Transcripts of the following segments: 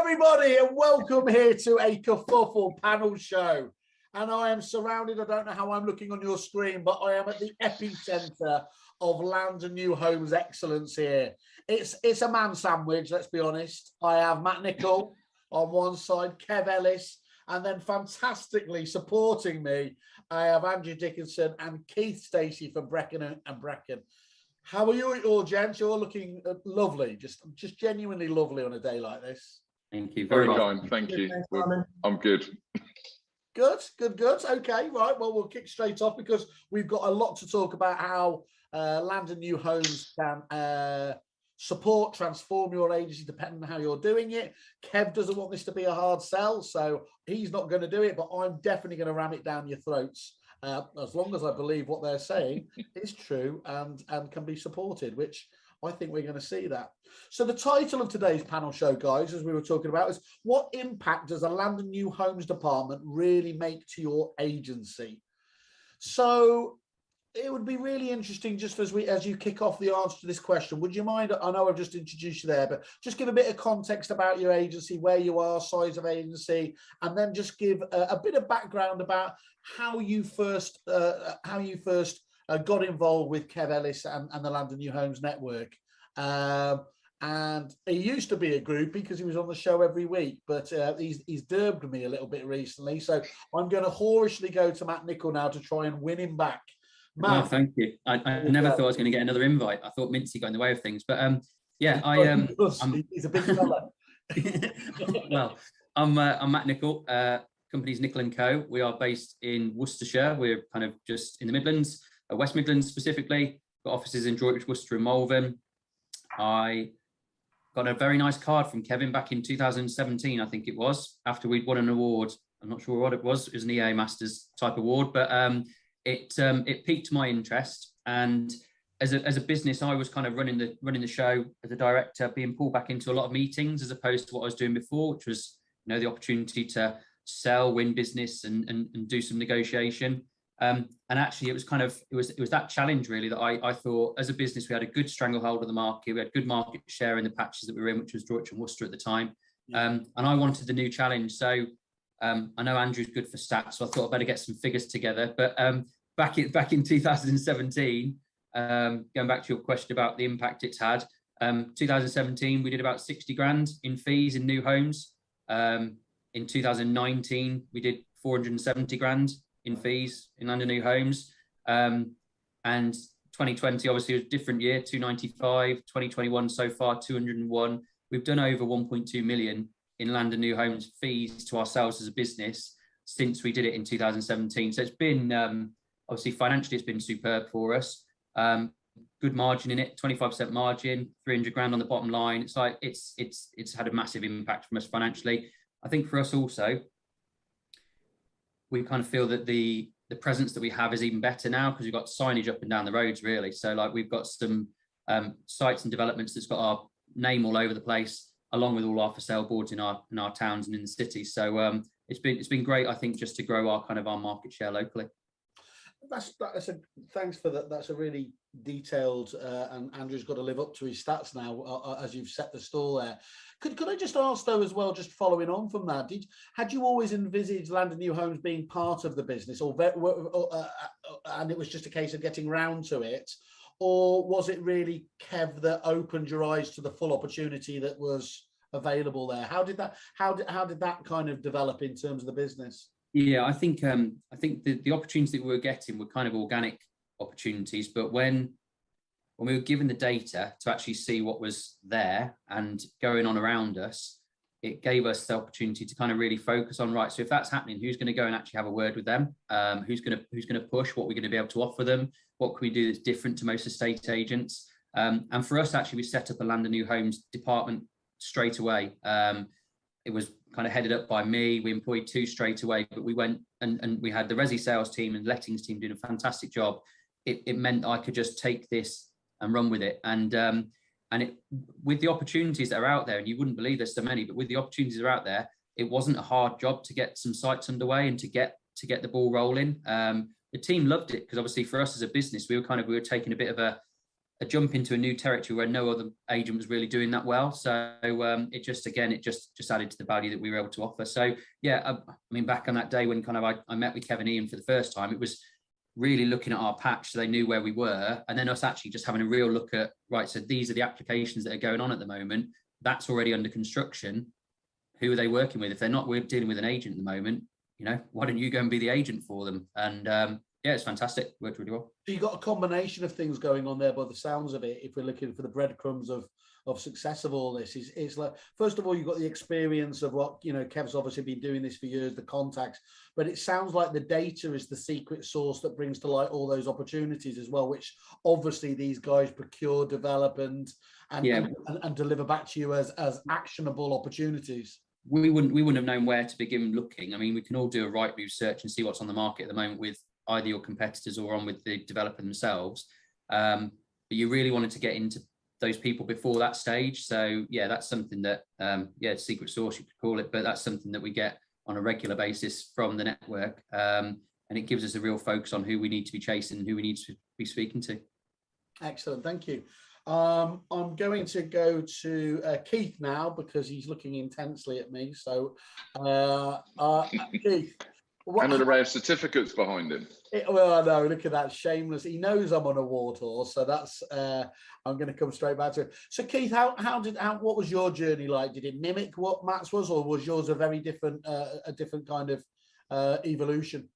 everybody, and welcome here to a Kerfuffle panel show. And I am surrounded, I don't know how I'm looking on your screen, but I am at the epicenter of Land and New Homes excellence here. It's a man sandwich, let's be honest. I have Matt Nichol on one side, Kev Ellis, and then fantastically supporting me, I have Andrew Dickinson and Keith Stacey from Brecon and Brecon. How are you all, gents? You're looking lovely, just genuinely lovely on a day like this. Thank you. Very kind. Thank you. I'm good. Good. Okay, right. Well, we'll kick straight off because we've got a lot to talk about how Land and New Homes can support, transform your agency depending on how you're doing it. Kev doesn't want this to be a hard sell, so he's not going to do it, but I'm definitely going to ram it down your throats. As long as I believe what they're saying is true and can be supported, which I think we're going to see that. So the title of today's panel show, guys, as we were talking about, is what impact does a Land and New Homes department really make to your agency? So it would be really interesting, just as you kick off the answer to this question, would you mind, I know I've just introduced you there, but just give a bit of context about your agency, where you are, size of agency, and then just give a bit of background about how you first got involved with Kev Ellis and the Land and New Homes network. And he used to be a groupie because he was on the show every week, but he's derbed me a little bit recently. So I'm going to whorishly go to Matt Nichol now to try and win him back. Matt, well, thank you. I never thought I was going to get another invite. I thought Mincy got in the way of things, but yeah, he's a big fella. Well, I'm Matt Nichol. Company's Nichol & Co. We are based in Worcestershire. We're kind of just in the Midlands, West Midlands specifically. Got offices in Droitwich, Worcester and Malvern. I got a very nice card from Kevin back in 2017, I think it was, after we'd won an award. I'm not sure what it was. It was an EA Masters type award, but it piqued my interest. And as a business, I was kind of running the show as a director, being pulled back into a lot of meetings as opposed to what I was doing before, which was, you know, the opportunity to sell, win business, and do some negotiation. And actually, it was that challenge really that I thought, as a business, we had a good stranglehold of the market. We had good market share in the patches that we were in, which was Droitwich and Worcester at the time. Yeah. And I wanted the new challenge. So I know Andrew's good for stats, so I thought I'd better get some figures together. But back in 2017, going back to your question about the impact it's had, 2017 we did about 60 grand in fees in new homes. In 2019 we did 470 grand in fees in Land and New Homes, and 2020 obviously was a different year, 295. 2021 so far 201. We've done over 1.2 million in Land and New Homes fees to ourselves as a business since we did it in 2017. So it's been obviously financially it's been superb for us. Good margin in it, 25% margin, 300 grand on the bottom line. It's like it's had a massive impact from us financially. I think for us also, we kind of feel that the presence that we have is even better now because we've got signage up and down the roads really. So like we've got some sites and developments that's got our name all over the place, along with all our for sale boards in our towns and in the city. So it's been great, I think, just to grow our market share locally. Thanks for that. That's a really detailed, and Andrew's got to live up to his stats now as you've set the stall there. Could I just ask though as well, just following on from that, had you always envisaged Land and New Homes being part of the business, and it was just a case of getting round to it, or was it really Kev that opened your eyes to the full opportunity that was available there? How did that kind of develop in terms of the business? Yeah, I think the opportunities that we were getting were kind of organic opportunities, but when we were given the data to actually see what was there and going on around us, it gave us the opportunity to kind of really focus on, right, so if that's happening, who's going to go and actually have a word with them? Who's going to push? What we're going to be able to offer them? What can we do that's different to most estate agents? And for us, actually, we set up a Land and New Homes department straight away. It was kind of headed up by me. We employed 2 straight away, but we went and we had the resi sales team and lettings team doing a fantastic job. It meant I could just take this and run with it. And with the opportunities that are out there, and you wouldn't believe there's so many, but with the opportunities that are out there, it wasn't a hard job to get some sites underway and to get the ball rolling. The team loved it because obviously for us as a business, we were taking a bit of a jump into a new territory where no other agent was really doing that well. So it just added to the value that we were able to offer. So yeah, I mean, back on that day when kind of I met with Kevin Ian for the first time, it was really looking at our patch so they knew where we were, and then us actually just having a real look at, right, so these are the applications that are going on at the moment, that's already under construction. Who are they working with? If they're not, we're dealing with an agent at the moment, why don't you go and be the agent for them? And yeah, it's fantastic. Worked really well. So you've got a combination of things going on there by the sounds of it. If we're looking for the breadcrumbs of success of all this, it's like, first of all, you've got the experience of what, Kev's obviously been doing this for years, the contacts, but it sounds like the data is the secret source that brings to light all those opportunities as well, which obviously these guys procure, develop and deliver back to you as actionable opportunities. We wouldn't have known where to begin looking. I mean, we can all do a Rightmove search and see what's on the market at the moment with either your competitors or on with the developer themselves. But you really wanted to get into those people before that stage. So yeah, that's something that, secret source, you could call it, but that's something that we get on a regular basis from the network. And it gives us a real focus on who we need to be chasing and who we need to be speaking to. Excellent, thank you. I'm going to go to Keith now because he's looking intensely at me. So Keith. And an array of certificates behind him. Well, no, look at that, shameless. He knows I'm on a warthorse, so that's. I'm going to come straight back to it. So, Keith, what was your journey like? Did it mimic what Matt's was, or was yours a very different, kind of evolution?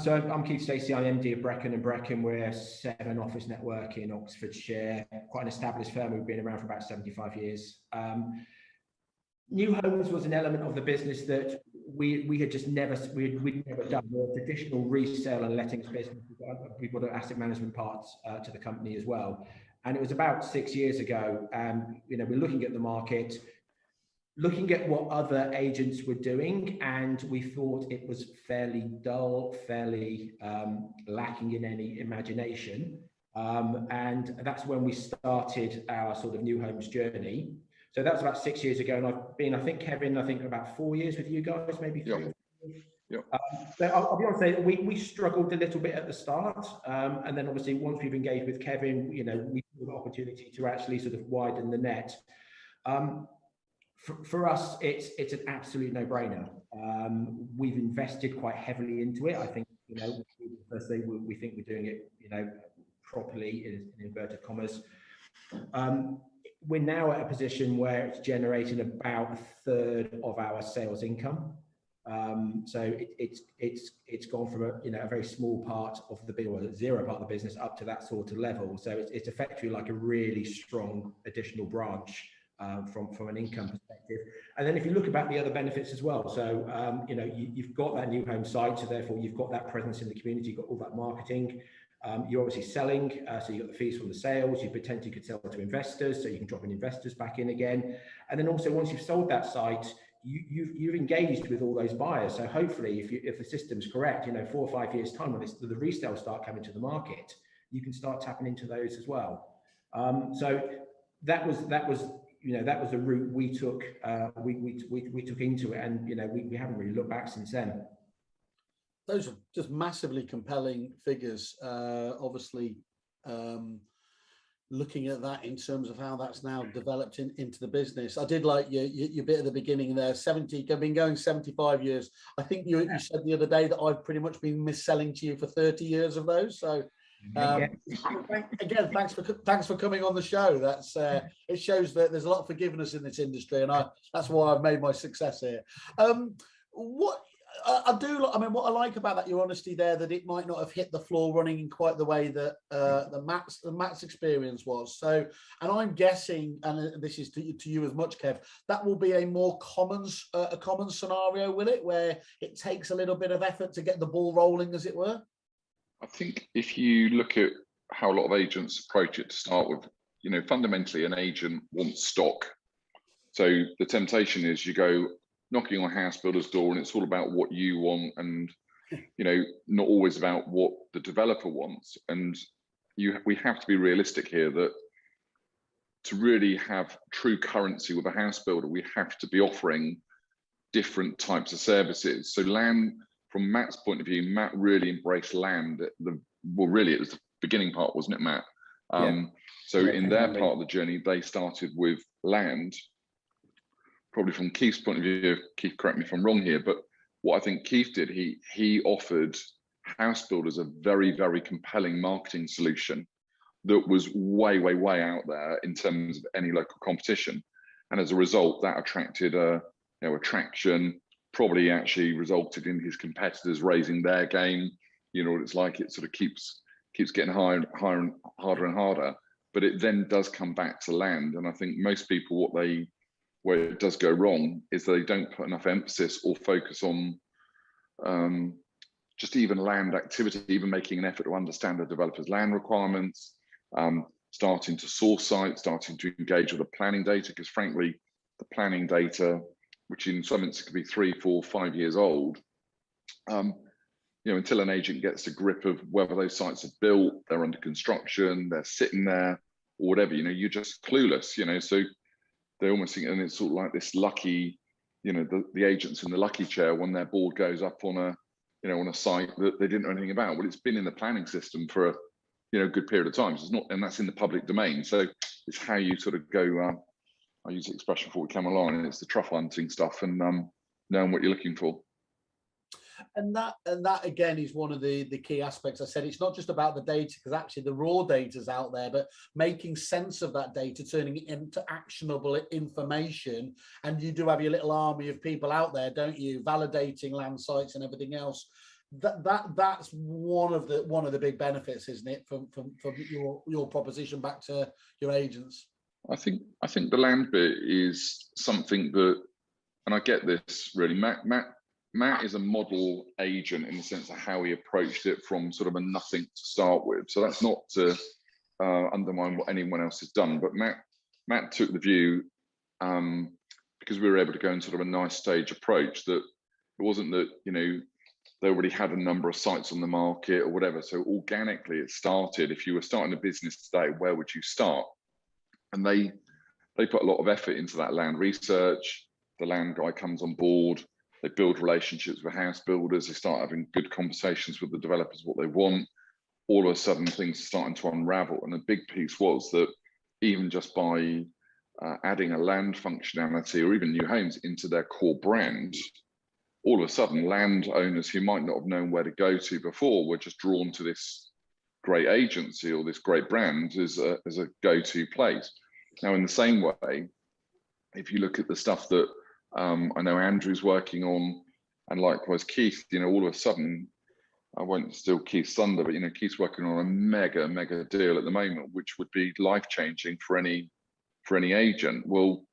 So I'm Keith Stacey. I'm MD of Brecon and Brecon. We're a 7-office network in Oxfordshire, quite an established firm. We've been around for about 75 years. New homes was an element of the business that we had just never done. We're a traditional resale and lettings business. We've got an asset management part to the company as well. And it was about 6 years ago. We're looking at the market, looking at what other agents were doing, and we thought it was fairly dull, fairly lacking in any imagination. And that's when we started our sort of new homes journey. So that was about 6 years ago, and I've been, I think, Kevin, about 4 years with you guys, maybe 3 or 4 years. Yep. So I'll be honest, we struggled a little bit at the start, and then obviously once we've engaged with Kevin, we saw the opportunity to actually sort of widen the net. For us, it's an absolute no-brainer. We've invested quite heavily into it. I think, firstly, we think we're doing it, properly in inverted commas. We're now at a position where it's generating about a third of our sales income. So it's gone from a very small part of the business, or zero part of the business, up to that sort of level. So it's effectively like a really strong additional branch from an income perspective. And then if you look about the other benefits as well, so you've got that new home site, so therefore you've got that presence in the community, you've got all that marketing. You're obviously selling, so you've got the fees from the sales. You potentially could sell to investors, so you can drop in investors back in again. And then also once you've sold that site, you've engaged with all those buyers. So hopefully, if the system's correct, 4 or 5 years time when the resales start coming to the market, you can start tapping into those as well. So that was the route we took. We took into it, and we haven't really looked back since then. Those are just massively compelling figures. Obviously, looking at that in terms of how that's now developed into the business. I did like your bit at the beginning there. I've been going 75 years. I think you said the other day that I've pretty much been mis-selling to you for 30 years of those. So again, thanks for coming on the show. That's it shows that there's a lot of forgiveness in this industry, and that's why I've made my success here. What I like about that, your honesty there, that it might not have hit the floor running in quite the way that the Matt's experience was. So, and I'm guessing, and this is to you as much, Kev, that will be a more common scenario, will it, where it takes a little bit of effort to get the ball rolling, as it were? I think if you look at how a lot of agents approach it to start with, fundamentally an agent wants stock. So the temptation is you go knocking on a house builder's door and it's all about what you want, and not always about what the developer wants. And we have to be realistic here that to really have true currency with a house builder, we have to be offering different types of services. So land, from Matt's point of view, Matt really embraced land. It was the beginning part, wasn't it, Matt? So Yeah, in their definitely. part of the journey, they started with land. Probably from Keith's point of view, Keith, correct me if I'm wrong here, but what I think Keith did, he offered house builders a very, very compelling marketing solution that was way, way, way out there in terms of any local competition. And as a result, that attracted attraction, probably actually resulted in his competitors raising their game. You know what it's like, it sort of keeps getting higher and harder and harder. But it then does come back to land. And I think most people, where it does go wrong is they don't put enough emphasis or focus on just even land activity, even making an effort to understand the developer's land requirements, starting to source sites, starting to engage with the planning data, because frankly, the planning data, which in some instances could be 3, 4, 5 years old, until an agent gets a grip of whether those sites are built, they're under construction, they're sitting there, or whatever, you're just clueless, so they almost think, and it's sort of like this lucky, the agents in the lucky chair when their board goes up on a site that they didn't know anything about. Well, it's been in the planning system for a good period of time. So it's not, and that's in the public domain. So it's how you sort of go. I use the expression before we come along, and it's the truffle hunting stuff and knowing what you're looking for. And that again is one of the key aspects. I said it's not just about the data, because actually the raw data is out there, but making sense of that data, turning it into actionable information. And you do have your little army of people out there, don't you, validating land sites and everything else. That's one of the big benefits, isn't it, from your proposition back to your agents? I think the land bit is something that, and I get this really, Matt is a model agent in the sense of how he approached it from sort of a nothing to start with. So that's not to undermine what anyone else has done, but Matt took the view, because we were able to go in sort of a nice stage approach, that it wasn't that they already had a number of sites on the market or whatever. So organically it started. If you were starting a business today, where would you start? And they put a lot of effort into that land research. The land guy comes on board. They build relationships with house builders. They start having good conversations with the developers, what they want. All of a sudden, things are starting to unravel. And a big piece was that even just by adding a land functionality or even new homes into their core brand, all of a sudden, landowners who might not have known where to go to before were just drawn to this great agency or this great brand as a go-to place. Now, in the same way, if you look at the stuff that I know Andrew's working on, and likewise Keith, all of a sudden, I won't steal Keith's thunder, but Keith's working on a mega deal at the moment, which would be life-changing for any agent. Well,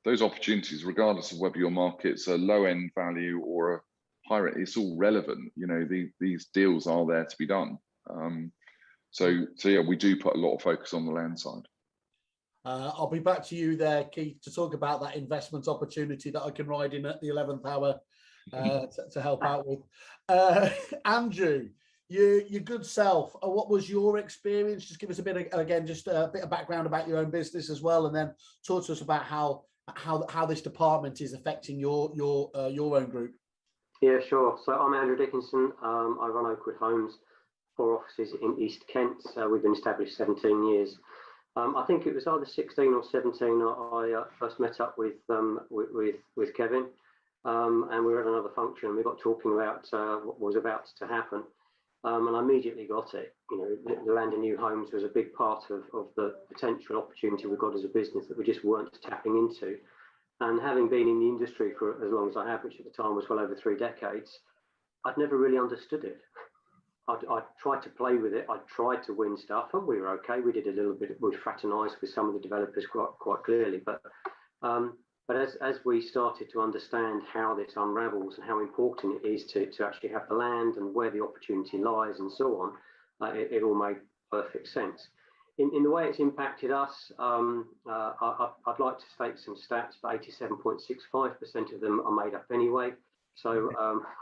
those opportunities, regardless of whether your market's a low-end value or a higher, it's all relevant. These deals are there to be done. So yeah, we do put a lot of focus on the land side. I'll be back to you there, Keith, to talk about that investment opportunity that I can ride in at the 11th hour to help out with. Andrew, your good self, what was your experience? Just give us a bit of, just a bit of background about your own business as well, and then talk to us about how this department is affecting your own group. Yeah, sure. So I'm Andrew Dickinson. I run Oakwood Homes, 4 offices in East Kent. We've been established 17 years. I think it was either 16 or 17 I first met up with Kevin, and we were at another function. We got talking about what was about to happen, and I immediately got it. The land and new homes was a big part of the potential opportunity we got as a business that we just weren't tapping into. And having been in the industry for as long as I have, which at the time was well over 3 decades, I'd never really understood it. I tried to play with it. I tried to win stuff, and we were okay. We did a little bit. We fraternised with some of the developers quite clearly. But as we started to understand how this unravels and how important it is to actually have the land and where the opportunity lies and so on, it all made perfect sense. In the way it's impacted us, I'd like to state some stats, but 87.65% of them are made up anyway. So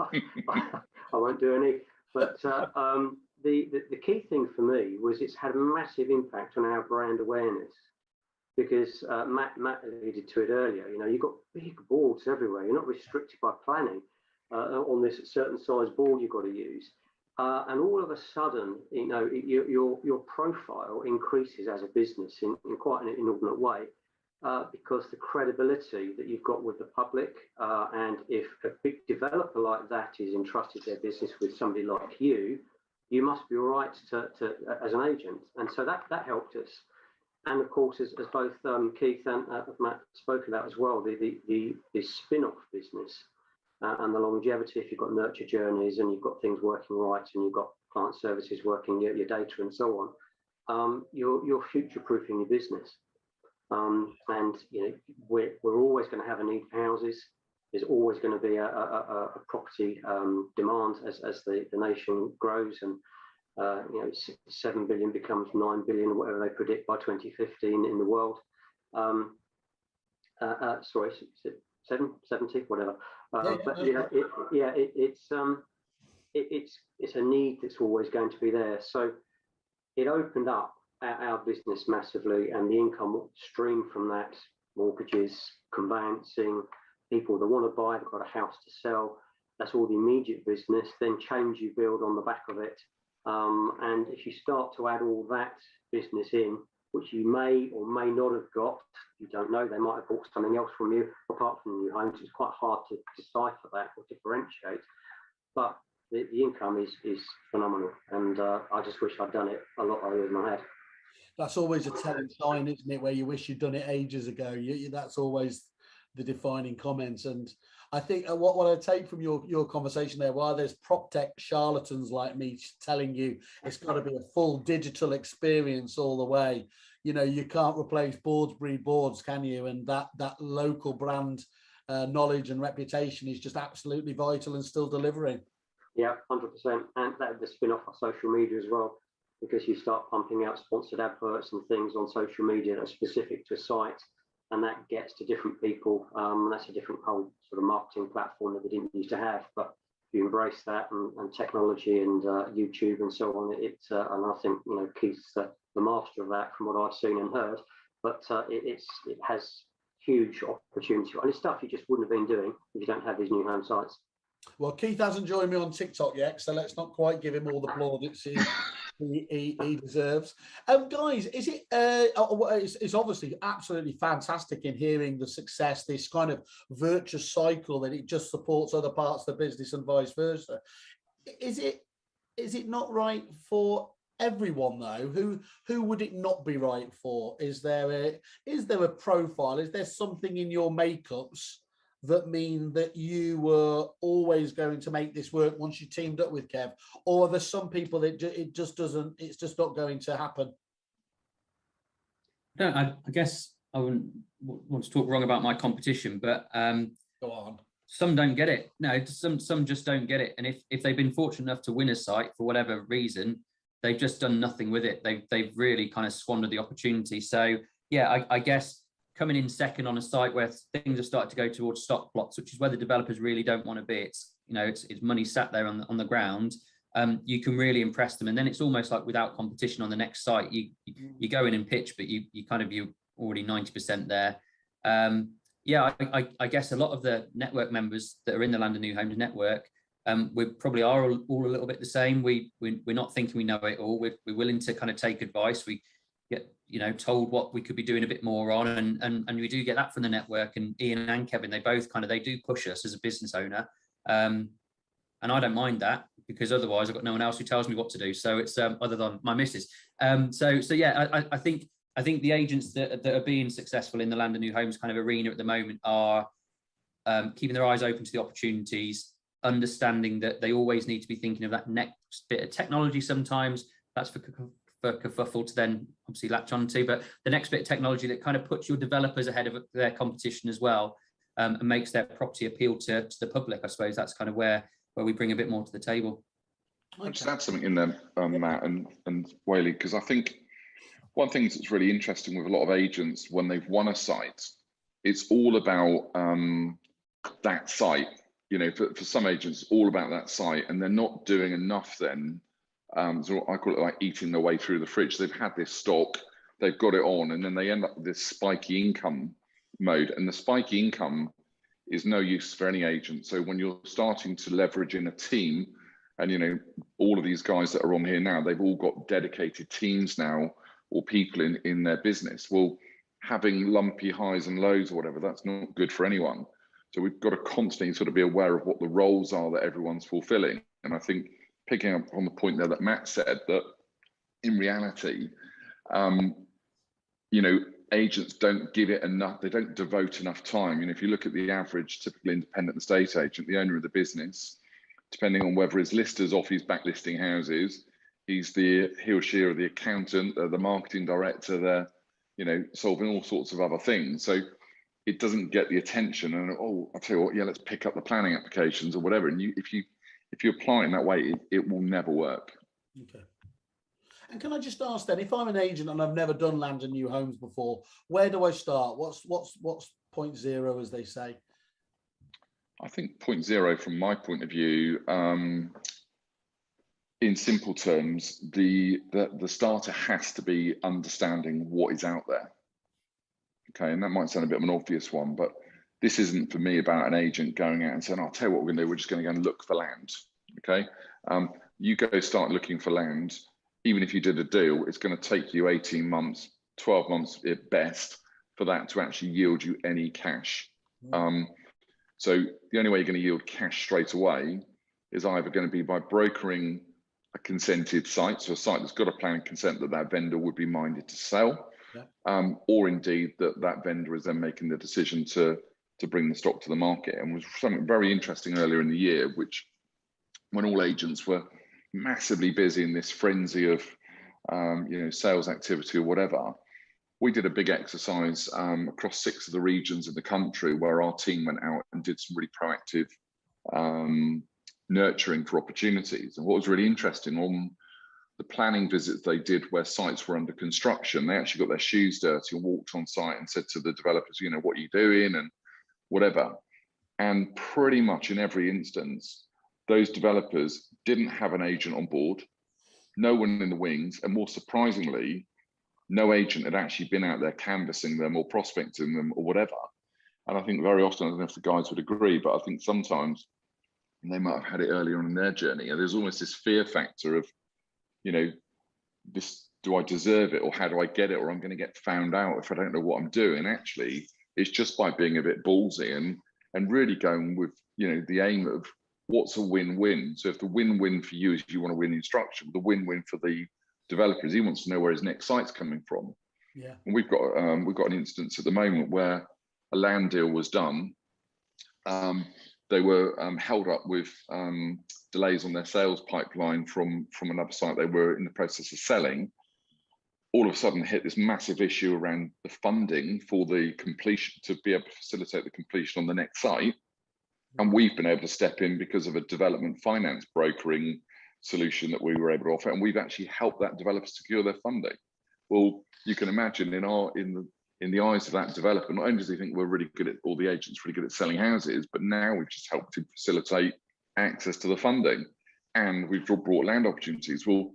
I won't do any. But the key thing for me was it's had a massive impact on our brand awareness, because Matt alluded to it earlier. You've got big boards everywhere. You're not restricted by planning on this certain size board you've got to use. And all of a sudden, you know, your profile increases as a business in quite an inordinate way, because the credibility that you've got with the public, and if a big developer like that is entrusted their business with somebody like you must be all right to as an agent. And so that helped us. And of course, as both Keith and Matt spoke about as well, the spin-off business. And the longevity, if you've got nurture journeys and you've got things working right and you've got client services working, your data and so on, you're future-proofing your business. And you know, we're always going to have a need for houses. There's always going to be a property demand as the nation grows, and you know, 7 billion becomes 9 billion or whatever they predict by 2015 in the world. Sorry, 70, whatever. But yeah, it's a need that's always going to be there. So it opened up our business massively, and the income stream from that, mortgages, conveyancing, people that want to buy, they've got a house to sell. That's all the immediate business. Then change you build on the back of it. And if you start to add all that business in, which you may or may not have got, you don't know, they might have bought something else from you apart from new homes. It's quite hard to decipher that or differentiate, but the income is phenomenal, and I just wish I'd done it a lot earlier than I had. That's always a telling sign, isn't it, where you wish you'd done it ages ago. That's always the defining comments. And I think what I take from your conversation there, while there's prop tech charlatans like me telling you it's got to be a full digital experience all the way, you know, you can't replace boards breed boards, can you? And that local brand knowledge and reputation is just absolutely vital and still delivering. Yeah, 100%. And that the spin off of social media as well, because you start pumping out sponsored adverts and things on social media that are specific to a site, and that gets to different people. That's a different whole sort of marketing platform that we didn't used to have. But you embrace that and technology and YouTube and so on. And I think, you know, Keith's the master of that from what I've seen and heard. But it has huge opportunity, and it's stuff you just wouldn't have been doing if you don't have these new home sites. Well, Keith hasn't joined me on TikTok yet, so let's not quite give him all the plaudits he deserves. Guys, is it? It's obviously absolutely fantastic in hearing the success, this kind of virtuous cycle that it just supports other parts of the business and vice versa. Is it not right for everyone though? Who would it not be right for? Is there a profile? Is there something in your makeups that mean that you were always going to make this work once you teamed up with Kev? Or are there some people that it just doesn't, it's just not going to happen? I guess I wouldn't want to talk wrong about my competition, but go on. Some don't get it. No, some just don't get it. And if they've been fortunate enough to win a site for whatever reason, they've just done nothing with it. They've really kind of squandered the opportunity. So yeah, I guess coming in second on a site where things are starting to go towards stock plots, which is where the developers really don't want to be. It's, you know, it's money sat there on the ground. You can really impress them, and then it's almost like without competition on the next site. You go in and pitch, but you're already 90% there. Yeah, I guess a lot of the network members that are in the Land of New Homes network, we probably are all a little bit the same. We're not thinking we know it all. We're willing to kind of take advice. We get, you know, told what we could be doing a bit more on, and we do get that from the network. And Ian and Kevin, they both they do push us as a business owner, and I don't mind that, because otherwise I've got no one else who tells me what to do. So it's other than my missus. So yeah, I think the agents that are being successful in the Land of New Homes kind of arena at the moment are keeping their eyes open to the opportunities, understanding that they always need to be thinking of that next bit of technology. Sometimes that's for Kerfuffle to then obviously latch onto, but the next bit of technology that kind of puts your developers ahead of their competition as well, and makes their property appeal to the public. I suppose that's kind of where we bring a bit more to the table. I'll just add something in there, Matt and Whaley, because I think one thing that's really interesting with a lot of agents, when they've won a site, it's all about that site. You know, for some agents, all about that site, and they're not doing enough then. So I call it like eating their way through the fridge. They've had this stock, they've got it on, and then they end up with this spiky income mode. And the spiky income is no use for any agent. So when you're starting to leverage in a team And, you know, all of these guys that are on here now, they've all got dedicated teams now, or people in their business. Well, having lumpy highs and lows or whatever, that's not good for anyone. So we've got to constantly sort of be aware of what the roles are that everyone's fulfilling. And I think picking up on the point there that Matt said, that in reality, you know, agents don't give it enough, they don't devote enough time. You know, if you look at the average typical independent estate agent, the owner of the business, depending on whether his lister's off, he's backlisting houses, he or she or the accountant, the marketing director, they're, you know, solving all sorts of other things. So it doesn't get the attention. And oh, I'll tell you what, yeah, let's pick up the planning applications or whatever. And if you apply it in that way, it will never work. Okay. And can I just ask then, if I'm an agent and I've never done land and new homes before, where do I start? What's point zero, as they say? I think point zero, from my point of view, in simple terms, the starter has to be understanding what is out there. Okay, and that might sound a bit of an obvious one, but this isn't for me about an agent going out and saying, I'll tell you what we're going to do, we're just going to go and look for land. Okay, you go start looking for land. Even if you did a deal, it's going to take you 18 months, 12 months at best for that to actually yield you any cash. So the only way you're going to yield cash straight away is either going to be by brokering a consented site, so a site that's got a planning consent that vendor would be minded to sell, or indeed that vendor is then making the decision to bring the stock to the market. And was something very interesting earlier in the year, which when all agents were massively busy in this frenzy of you know, sales activity or whatever, we did a big exercise across 6 of the regions in the country where our team went out and did some really proactive nurturing for opportunities. And what was really interesting, on the planning visits they did where sites were under construction, they actually got their shoes dirty and walked on site and said to the developers, you know, what are you doing and whatever. And pretty much in every instance, those developers didn't have an agent on board, no one in the wings, and more surprisingly, no agent had actually been out there canvassing them or prospecting them or whatever. And I think very often, I don't know if the guys would agree, but I think sometimes they might have had it earlier on in their journey, and there's almost this fear factor of, you know, this, do I deserve it, or how do I get it, or I'm going to get found out if I don't know what I'm doing. Actually, it's just by being a bit ballsy and really going with, you know, the aim of what's a win-win. So if the win-win for you is you want to win the instruction, the win-win for the developers, he wants to know where his next site's coming from. Yeah. And we've got an instance at the moment where a land deal was done. They were held up with delays on their sales pipeline from another site they were in the process of selling. All of a sudden hit this massive issue around the funding for the completion, to be able to facilitate the completion on the next site. And we've been able to step in because of a development finance brokering solution that we were able to offer, and we've actually helped that developer secure their funding. Well, you can imagine in the eyes of that developer, not only does he think we're really good at, all the agents really good at selling houses, but now we've just helped him facilitate access to the funding, and we've brought land opportunities. Well,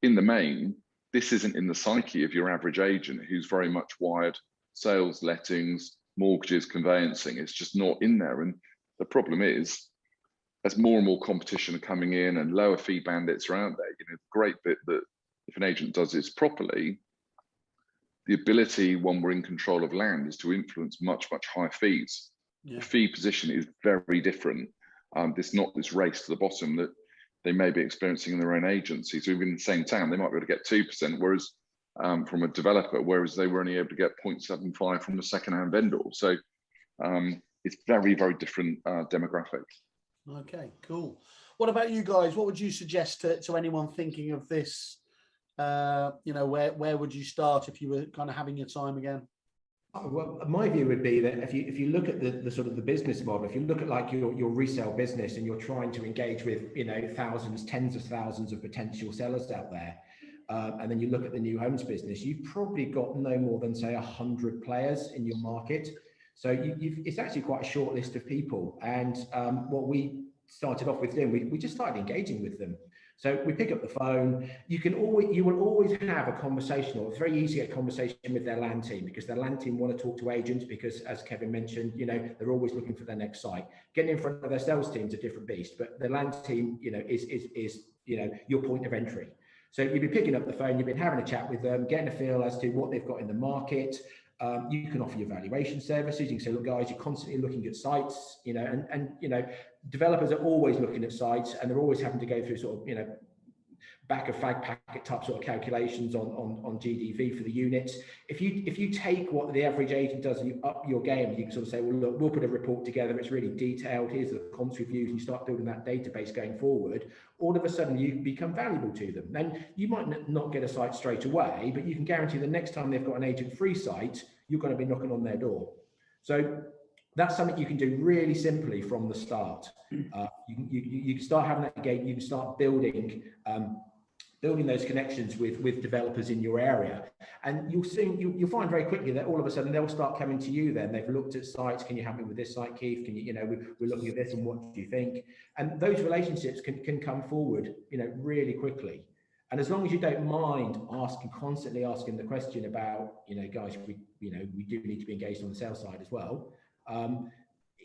in the main, this isn't in the psyche of your average agent who's very much wired sales, lettings, mortgages, conveyancing. It's just not in there. And the problem is, as more and more competition are coming in and lower fee bandits are out there, you know, the great bit that if an agent does this properly, the ability when we're in control of land is to influence much higher fees. The fee position is very different. There's not this race to the bottom that they may be experiencing in their own agency. So even in the same town, they might be able to get 2%, whereas from a developer, whereas they were only able to get 0.75 from a second-hand vendor. So it's very different demographic. Okay, cool. What about you guys? What would you suggest to anyone thinking of this? You know, where would you start if you were kind of having your time again? Well, my view would be that if you look at the sort of the business model, if you look at like your resale business and you're trying to engage with, you know, thousands, tens of thousands of potential sellers out there, and then you look at the new homes business, you've probably got no more than say 100 players in your market. So it's actually quite a short list of people. And what we started off with doing, we just started engaging with them. So we pick up the phone. You will always have a conversation, or it's very easy to get a conversation with their land team, because their land team want to talk to agents, because as Kevin mentioned, they're always looking for their next site. Getting in front of their sales team is a different beast, but the land team, is your point of entry. So you'll be picking up the phone, you've been having a chat with them, getting a feel as to what they've got in the market. You can offer your valuation services. You can say, look, guys, you're constantly looking at sites, and developers are always looking at sites, and they're always having to go through sort of, back of fag packet type sort of calculations on GDV for the units. If you take what the average agent does and you up your game, you can sort of say, well, look, we'll put a report together. It's really detailed. Here's the comps reviews, and you start building that database going forward. All of a sudden, you become valuable to them. Then you might not get a site straight away, but you can guarantee the next time they've got an agent-free site, you're going to be knocking on their door. So that's something you can do really simply from the start. You can start having that gate. You can start building those connections with developers in your area, and you'll find very quickly that all of a sudden they'll start coming to you. Then they've looked at sites. Can you help me with this site, Keith? Can you, we're looking at this, and what do you think? And those relationships can come forward, really quickly. And as long as you don't mind constantly asking the question about, guys, we do need to be engaged on the sales side as well.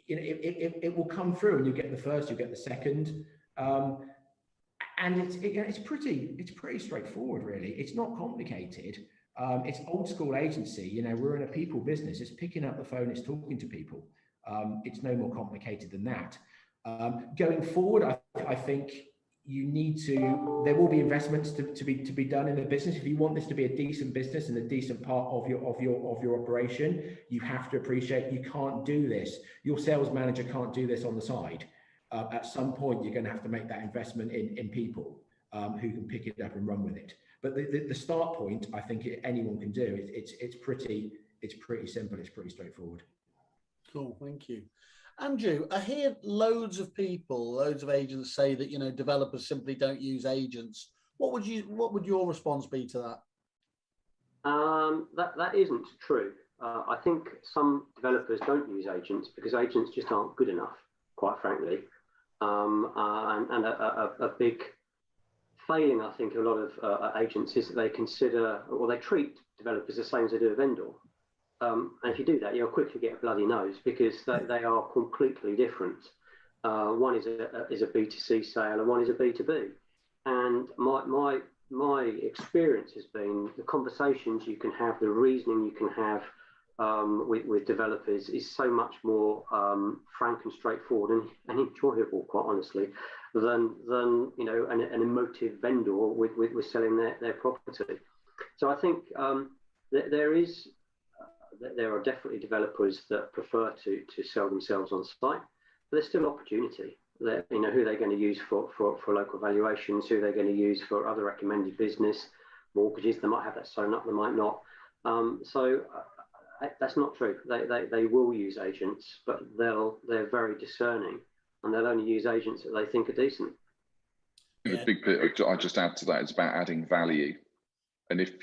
It will come through, and you get the first, you get the second. And it's pretty straightforward, really. It's not complicated. It's old school agency. We're in a people business. It's picking up the phone. It's talking to people. It's no more complicated than that. Going forward, I think there will be investments to be done in the business. If you want this to be a decent business and a decent part of your operation, you have to appreciate you can't do this. Your sales manager can't do this on the side. At some point, you're going to have to make that investment in people who can pick it up and run with it. But the start point, I think anyone can do. It's pretty simple. It's pretty straightforward. Cool, thank you. Andrew, I hear loads of agents say that developers simply don't use agents. What would your response be to that? That isn't true. I think some developers don't use agents because agents just aren't good enough, quite frankly. And a big failing, I think, a lot of agents is that they consider, or they treat developers the same as they do a vendor. And if you do that, you'll quickly get a bloody nose, because they are completely different. One is a B2C sale, and one is a B2B. And my experience has been the conversations you can have, the reasoning you can have with developers is so much more frank and straightforward and enjoyable, quite honestly, than an emotive vendor with selling their property. So I think there are definitely developers that prefer to sell themselves on site, but there's still opportunity. Who they're going to use for local valuations, who they're going to use for other recommended business, mortgages. They might have that sewn up, they might not. That's not true. They will use agents, but they're very discerning, and they'll only use agents that they think are decent. The big bit I just add to that is about adding value. And if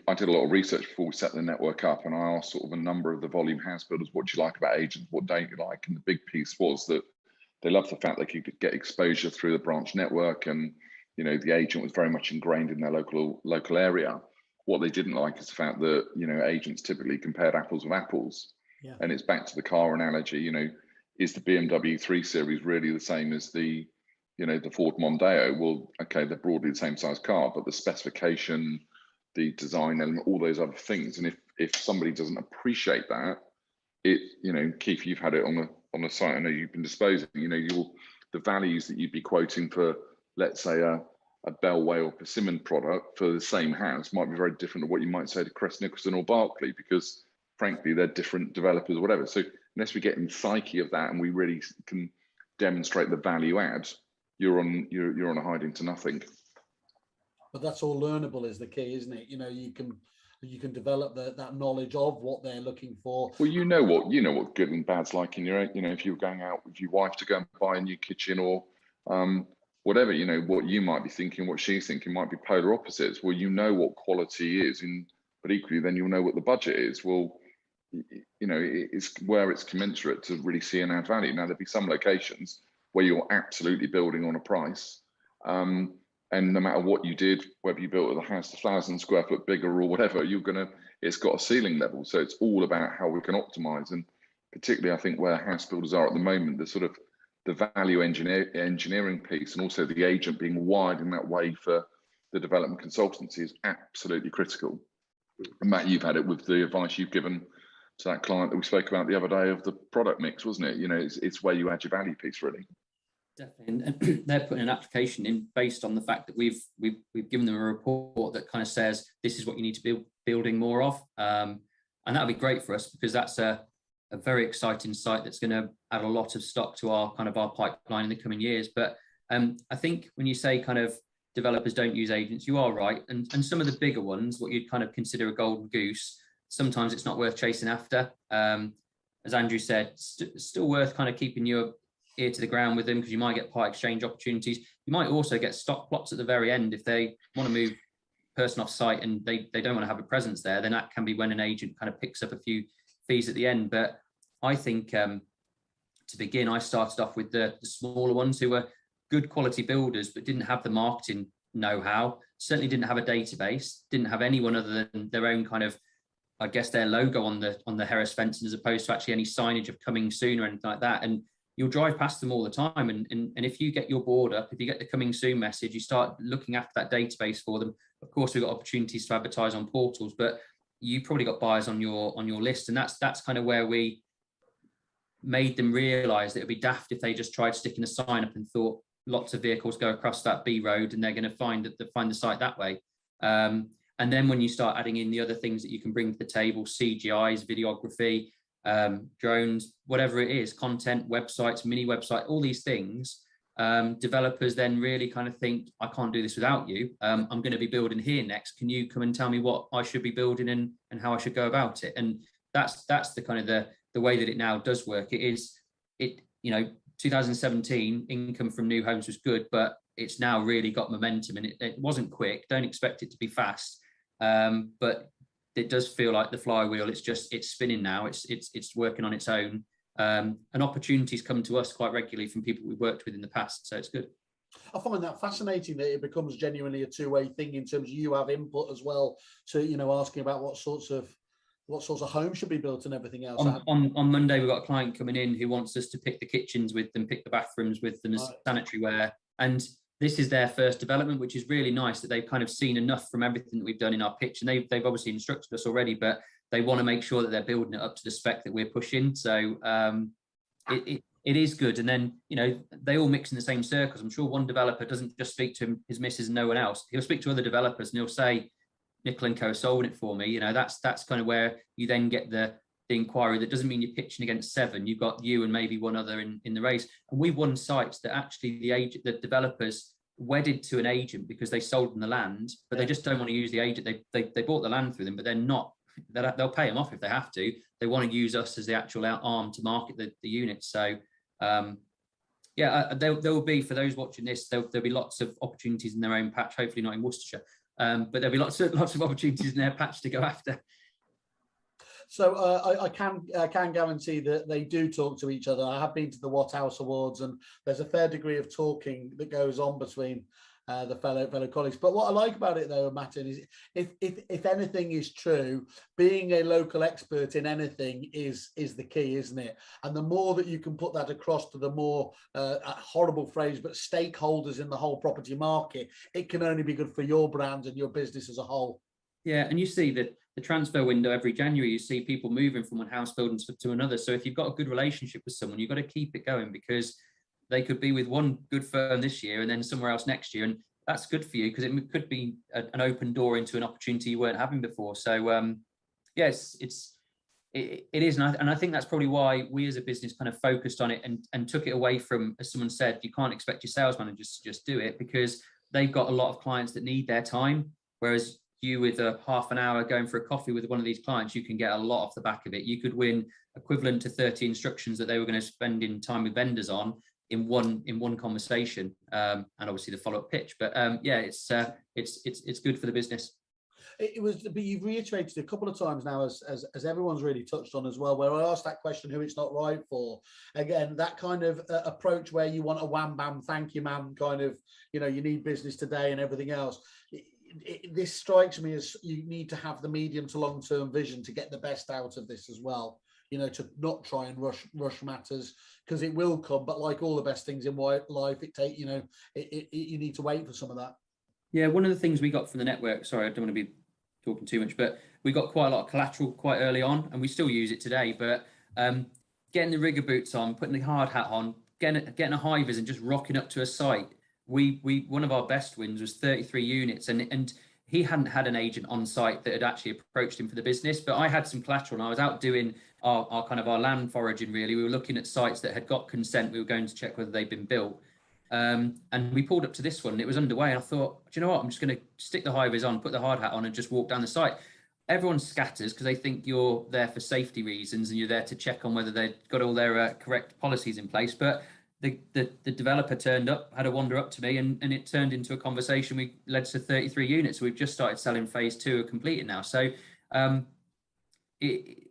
I did a lot of research before we set the network up, and I asked sort of a number of the volume house builders, what do you like about agents? What don't you like? And the big piece was that they loved the fact they could get exposure through the branch network, and the agent was very much ingrained in their local area. What they didn't like is the fact that agents typically compared apples with apples. Yeah. And it's back to the car analogy. Is the BMW 3 Series really the same as the Ford Mondeo? Well, okay, they're broadly the same size car, but the specification, the design element, all those other things. And if somebody doesn't appreciate that, Keith, you've had it on the site. I know you've been disposing. The values that you'd be quoting for, let's say, a Bellway or Persimmon product for the same house might be very different to what you might say to Crest Nicholson or Barclay, because frankly they're different developers or whatever. So unless we get in the psyche of that and we really can demonstrate the value add, you're on a hiding to nothing. But that's all learnable is the key, isn't it? You can develop that knowledge of what they're looking for. Well, you know what good and bad's like in your, if you're going out with your wife to go and buy a new kitchen or whatever, what you might be thinking, what she's thinking might be polar opposites. Well, what quality is, but equally then you'll know what the budget is. Well, it's where it's commensurate to really see and add value. Now, there'll be some locations where you're absolutely building on a price. And no matter what you did, whether you built a house 1,000 square foot bigger or whatever, it's got a ceiling level. So it's all about how we can optimize. And particularly, I think where house builders are at the moment, the value engineering piece, and also the agent being wired in that way for the development consultancy is absolutely critical. And Matt, you've had it with the advice you've given to that client that we spoke about the other day of the product mix, wasn't it? It's where you add your value piece, really. Definitely, and they're putting an application in based on the fact that we've given them a report that kind of says this is what you need to be building more of, and that'll be great for us because that's a very exciting site that's going to add a lot of stock to our pipeline in the coming years. But I think when you say kind of developers don't use agents, you are right, and some of the bigger ones, what you'd kind of consider a golden goose, sometimes it's not worth chasing after. As Andrew said, still worth kind of keeping your ear to the ground with them because you might get part exchange opportunities. You might also get stock plots at the very end if they want to move person off site and they don't want to have a presence there. Then that can be when an agent kind of picks up a few fees at the end. But I think to begin, I started off with the smaller ones who were good quality builders but didn't have the marketing know-how, certainly didn't have a database, didn't have anyone other than their own kind of, I guess, their logo on the Harris fencing as opposed to actually any signage of coming soon or anything like that. And you'll drive past them all the time. And if you get your board up, if you get the coming soon message, you start looking after that database for them. Of course, we've got opportunities to advertise on portals, but you probably got buyers on your list. And that's kind of where we made them realize that it'd be daft if they just tried sticking a sign up and thought lots of vehicles go across that B road and they're going to find the site that way. And then when you start adding in the other things that you can bring to the table, CGIs, videography, drones, whatever it is, content, websites, mini website, all these things, developers then really kind of think, I can't do this without you. I'm going to be building here next. Can you come and tell me what I should be building and how I should go about it? And that's the kind of the way that it now does work. 2017 income from new homes was good, but it's now really got momentum, and it wasn't quick. Don't expect it to be fast, but it does feel like the flywheel. It's spinning now. It's working on its own, and opportunities come to us quite regularly from people we've worked with in the past. So it's good. I find that fascinating that it becomes genuinely a two-way thing in terms of you have input as well to asking about what sorts of homes should be built and everything else. On Monday, we've got a client coming in who wants us to pick the kitchens with them, pick the bathrooms with them as sanitary ware. And this is their first development, which is really nice that they've kind of seen enough from everything that we've done in our pitch. And they've obviously instructed us already, but they want to make sure that they're building it up to the spec that we're pushing. So it is good. And then, they all mix in the same circles. I'm sure one developer doesn't just speak to his missus and no one else. He'll speak to other developers and he'll say, Nickel & Co solving it for me. That's kind of where you then get the inquiry. That doesn't mean you're pitching against 7. You've got you and maybe one other in the race. And we've won sites that actually the developers wedded to an agent because they sold them the land, but they just don't want to use the agent. They bought the land through them, but they'll pay them off if they have to. They want to use us as the actual arm to market the units. So there will be, for those watching this, there'll be lots of opportunities in their own patch, hopefully not in Worcestershire. But there'll be lots of opportunities in their patch to go after. So I can guarantee that they do talk to each other. I have been to the What House Awards, and there's a fair degree of talking that goes on between the fellow colleagues. But what I like about it, though, Martin, is if anything is true, being a local expert in anything is the key, isn't it? And the more that you can put that across to the more horrible phrase, but stakeholders in the whole property market, it can only be good for your brand and your business as a whole. Yeah, and you see that the transfer window every January, you see people moving from one house building to another. So if you've got a good relationship with someone, you've got to keep it going, because they could be with one good firm this year and then somewhere else next year. And that's good for you because it could be an open door into an opportunity you weren't having before. So yes, it is. And I think that's probably why we as a business kind of focused on it and took it away from, as someone said, you can't expect your sales managers to just do it, because they've got a lot of clients that need their time. Whereas you, with a half an hour going for a coffee with one of these clients, you can get a lot off the back of it. You could win equivalent to 30 instructions that they were going to spend in time with vendors on in one conversation, and obviously the follow-up pitch. But yeah, it's good for the business. it was, but you've reiterated a couple of times now, as everyone's really touched on as well, where I asked that question, who it's not right for. Again, that kind of approach where you want a wham bam, thank you, man, kind of, you know, you need business today and everything else. This strikes me as you need to have the medium to long term vision to get the best out of this as well. You know, to not try and rush matters, because it will come. But like all the best things in life, you need to wait for some of that. Yeah, one of the things we got from the network, sorry, I don't want to be talking too much, but we got quite a lot of collateral quite early on, and we still use it today. But getting the rigger boots on, putting the hard hat on, getting a high vis and just rocking up to a site. We one of our best wins was 33 units, and he hadn't had an agent on site that had actually approached him for the business, but I had some collateral, and I was out doing our kind of our land foraging. Really, we were looking at sites that had got consent. We were going to check whether they'd been built, and we pulled up to this one, and it was underway. And I thought, do you know what? I'm just going to stick the high vis on, put the hard hat on, and just walk down the site. Everyone scatters because they think you're there for safety reasons and you're there to check on whether they've got all their correct policies in place. But the developer turned up, had a wander up to me, and it turned into a conversation. We led to 33 units. We've just started selling phase 2, completed now. So it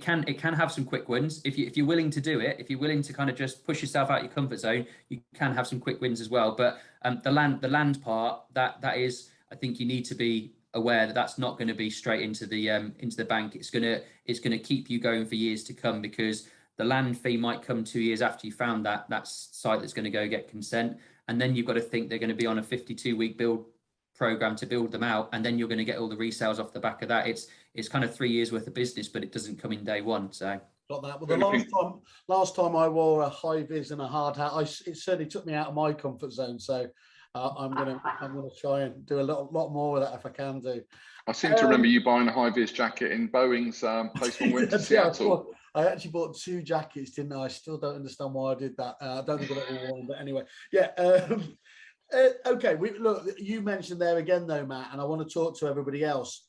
can have some quick wins if you're willing to do it. If you're willing to kind of just push yourself out your comfort zone, you can have some quick wins as well. But the land part, that is, I think you need to be aware that that's not going to be straight into the bank. It's going to keep you going for years to come, because the land fee might come 2 years after you found that site that's going to go get consent, and then you've got to think they're going to be on a 52-week build program to build them out, and then you're going to get all the resales off the back of that. It's kind of 3 years worth of business, but it doesn't come in day one. So got that. Well, the last time I wore a high vis and a hard hat, it certainly took me out of my comfort zone. So I'm gonna try and do a lot more with that if I can do. I seem to remember you buying a high vis jacket in Boeing's place when we went to Seattle. I actually bought 2 jackets, didn't I? I still don't understand why I did that. I don't think I got all worn, but anyway, yeah. Okay, look, you mentioned there again though, Matt, and I want to talk to everybody else.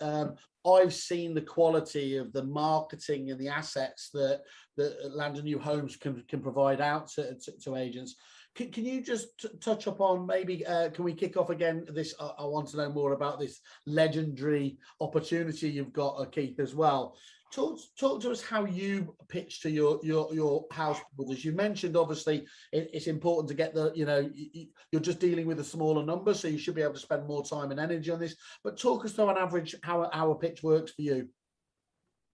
I've seen the quality of the marketing and the assets that Land and New Homes can provide out to agents. Can you just touch upon, maybe can we kick off again this? I want to know more about this legendary opportunity you've got, Keith, as well. Talk to us how you pitch to your house builders. You mentioned obviously it's important to get you're just dealing with a smaller number, so you should be able to spend more time and energy on this. But talk us through on average how our pitch works for you.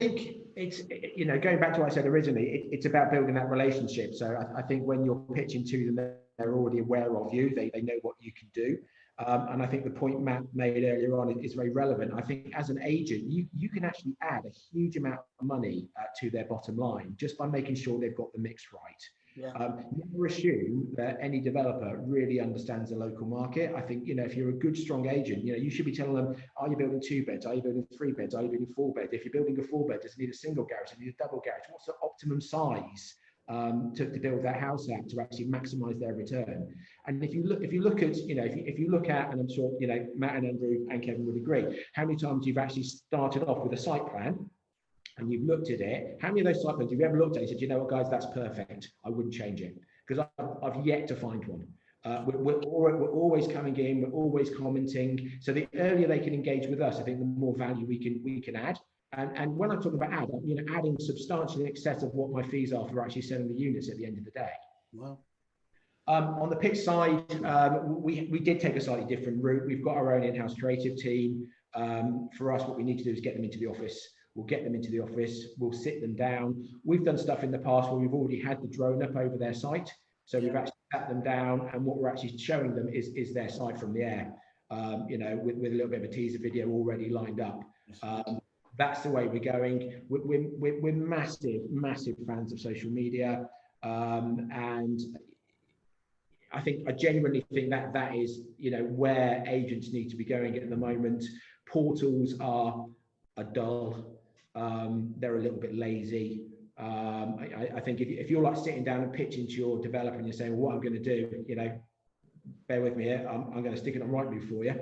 I think it's, going back to what I said originally, it's about building that relationship. So I think when you're pitching to them, they're already aware of you. They know what you can do. And I think the point Matt made earlier on is very relevant. I think as an agent, you can actually add a huge amount of money to their bottom line just by making sure they've got the mix right. Yeah. Never assume that any developer really understands the local market. I think, if you're a good, strong agent, you should be telling them, are you building 2 beds? Are you building 3 beds? Are you building 4 beds? If you're building a 4 bed, does it need a single garage? Does it need a double garage? What's the optimum size to build that house at to actually maximize their return? And if you look at, and I'm sure, Matt and Andrew and Kevin would agree, how many times you've actually started off with a site plan and you've looked at it, how many of those site plans have you ever looked at and said, you know what, guys, that's perfect, I wouldn't change it? Because I've yet to find one. We're always coming in, we're always commenting. So the earlier they can engage with us, I think the more value we can add. And when I'm talking about adding substantially in excess of what my fees are for actually selling the units at the end of the day. Wow. On the pitch side, we did take a slightly different route. We've got our own in-house creative team. For us, what we need to do is get them into the office. We'll get them into the office. We'll sit them down. We've done stuff in the past where we've already had the drone up over their site. So we've actually sat them down, and what we're actually showing them is their site from the air, with a little bit of a teaser video already lined up. That's the way we're going. We're massive fans of social media, and I genuinely think that is where agents need to be going at the moment. Portals are dull. They're a little bit lazy. I think if you're like sitting down and pitching to your developer and you're saying, well, what I'm going to do, bear with me here, I'm going to stick it on Rightmove for you.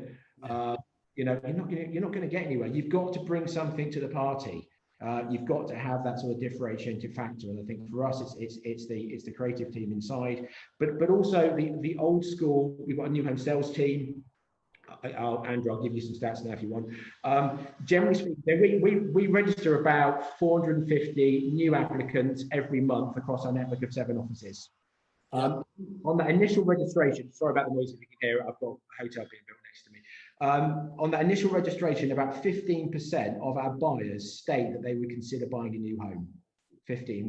You're not going to get anywhere. You've got to bring something to the party. You've got to have that sort of differentiating factor, and I think for us, it's the creative team inside, but also the old school. We've got a new home sales team. Andrew, I'll give you some stats now if you want. Generally speaking, we register about 450 new applicants every month across our network of 7 offices. On that initial registration, sorry about the noise if you can hear it, I've got a hotel being built next to me. On that initial registration, about 15% of our buyers state that they would consider buying a new home. 15.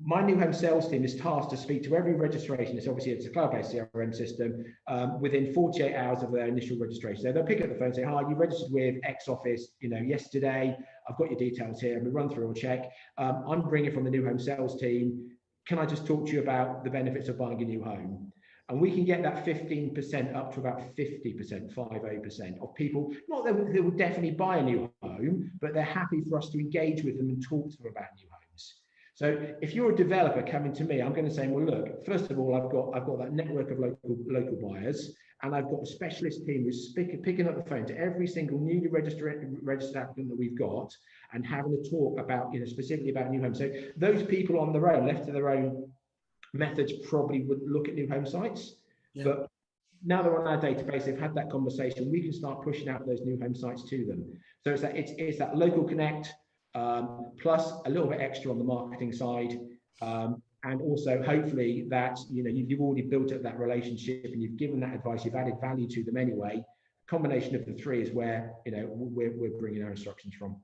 My new home sales team is tasked to speak to every registration. It's a cloud-based CRM system within 48 hours of their initial registration. So they'll pick up the phone and say, "Hi, you registered with X office, yesterday. I've got your details here." And we run through a check. I'm bringing from the new home sales team. Can I just talk to you about the benefits of buying a new home? And we can get that 15% up to about 50% of people, not that they will definitely buy a new home, but they're happy for us to engage with them and talk to them about new homes. So if you're a developer coming to me, I'm going to say, well, look, first of all, I've got that network of local buyers, and I've got a specialist team who's picking up the phone to every single newly registered applicant that we've got and having a talk about, specifically about new homes. So those people on their own, left to their own methods, probably would look at new home sites. Yeah. But now they're on our database, they've had that conversation, we can start pushing out those new home sites to them. So it's that local connect, plus a little bit extra on the marketing side, and also hopefully that you've already built up that relationship and you've given that advice, you've added value to them anyway. Combination of the three is where we're bringing our instructions from.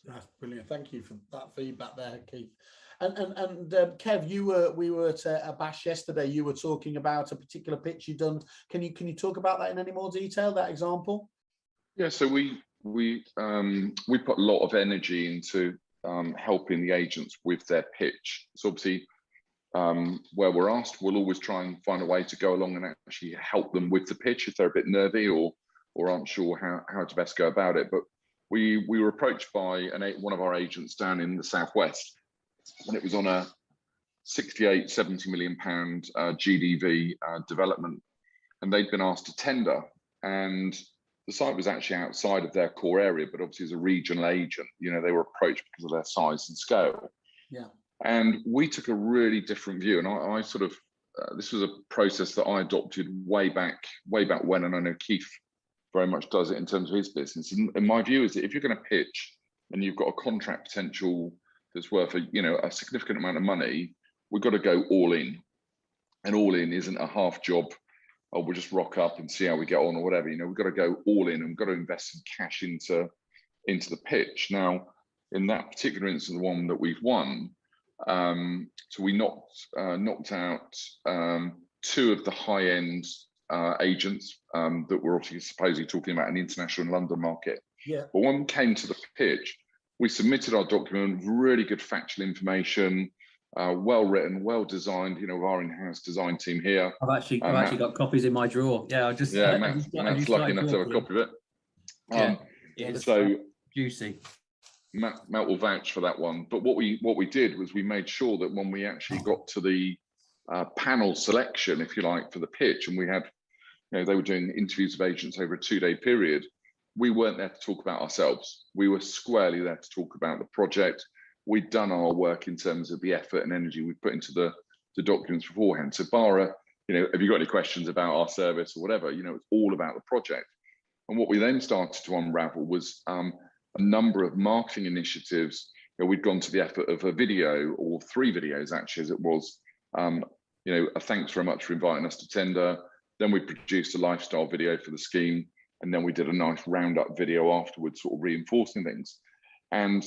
That's brilliant. Thank you for that feedback there, Keith. And Kev, we were at a bash yesterday. You were talking about a particular pitch you've done. Can you talk about that in any more detail? That example? Yeah. So we put a lot of energy into helping the agents with their pitch. So obviously, where we're asked, we'll always try and find a way to go along and actually help them with the pitch if they're a bit nervy or aren't sure how to best go about it. But we were approached by one of our agents down in the southwest, and it was on a 68-70 million pound GDV development, and they'd been asked to tender, and the site was actually outside of their core area, but obviously as a regional agent, they were approached because of their size and scale. Yeah. And we took a really different view, and I sort of this was a process that I adopted way back when, and I know Keith very much does it in terms of his business. And my view is that if you're going to pitch and you've got a contract potential that's worth a significant amount of money, we've got to go all in. And all in isn't a half job, oh, we'll just rock up and see how we get on or whatever. We've got to go all in, and we've got to invest some cash into the pitch. Now, in that particular instance, the one that we've won, so we knocked out 2 of the high-end agents that were obviously supposedly talking about an international and London market. Yeah. But when we came to the pitch, we submitted our document with really good factual information, well written, well designed. With our in-house design team here. I've actually got copies in my drawer. Yeah, Matt's lucky enough to have a copy of it. It's so juicy. Matt will vouch for that one. But what we did was we made sure that when we actually got to the panel selection, if you like, for the pitch, and we had, they were doing interviews of agents over a 2-day period. We weren't there to talk about ourselves. We were squarely there to talk about the project. We'd done our work in terms of the effort and energy we put into the documents beforehand. So Bara, have you got any questions about our service or whatever? It's all about the project. And what we then started to unravel was a number of marketing initiatives. We'd gone to the effort of a video, or 3 videos actually, as it was. A thanks very much for inviting us to tender. Then we produced a lifestyle video for the scheme, and then we did a nice roundup video afterwards, sort of reinforcing things. And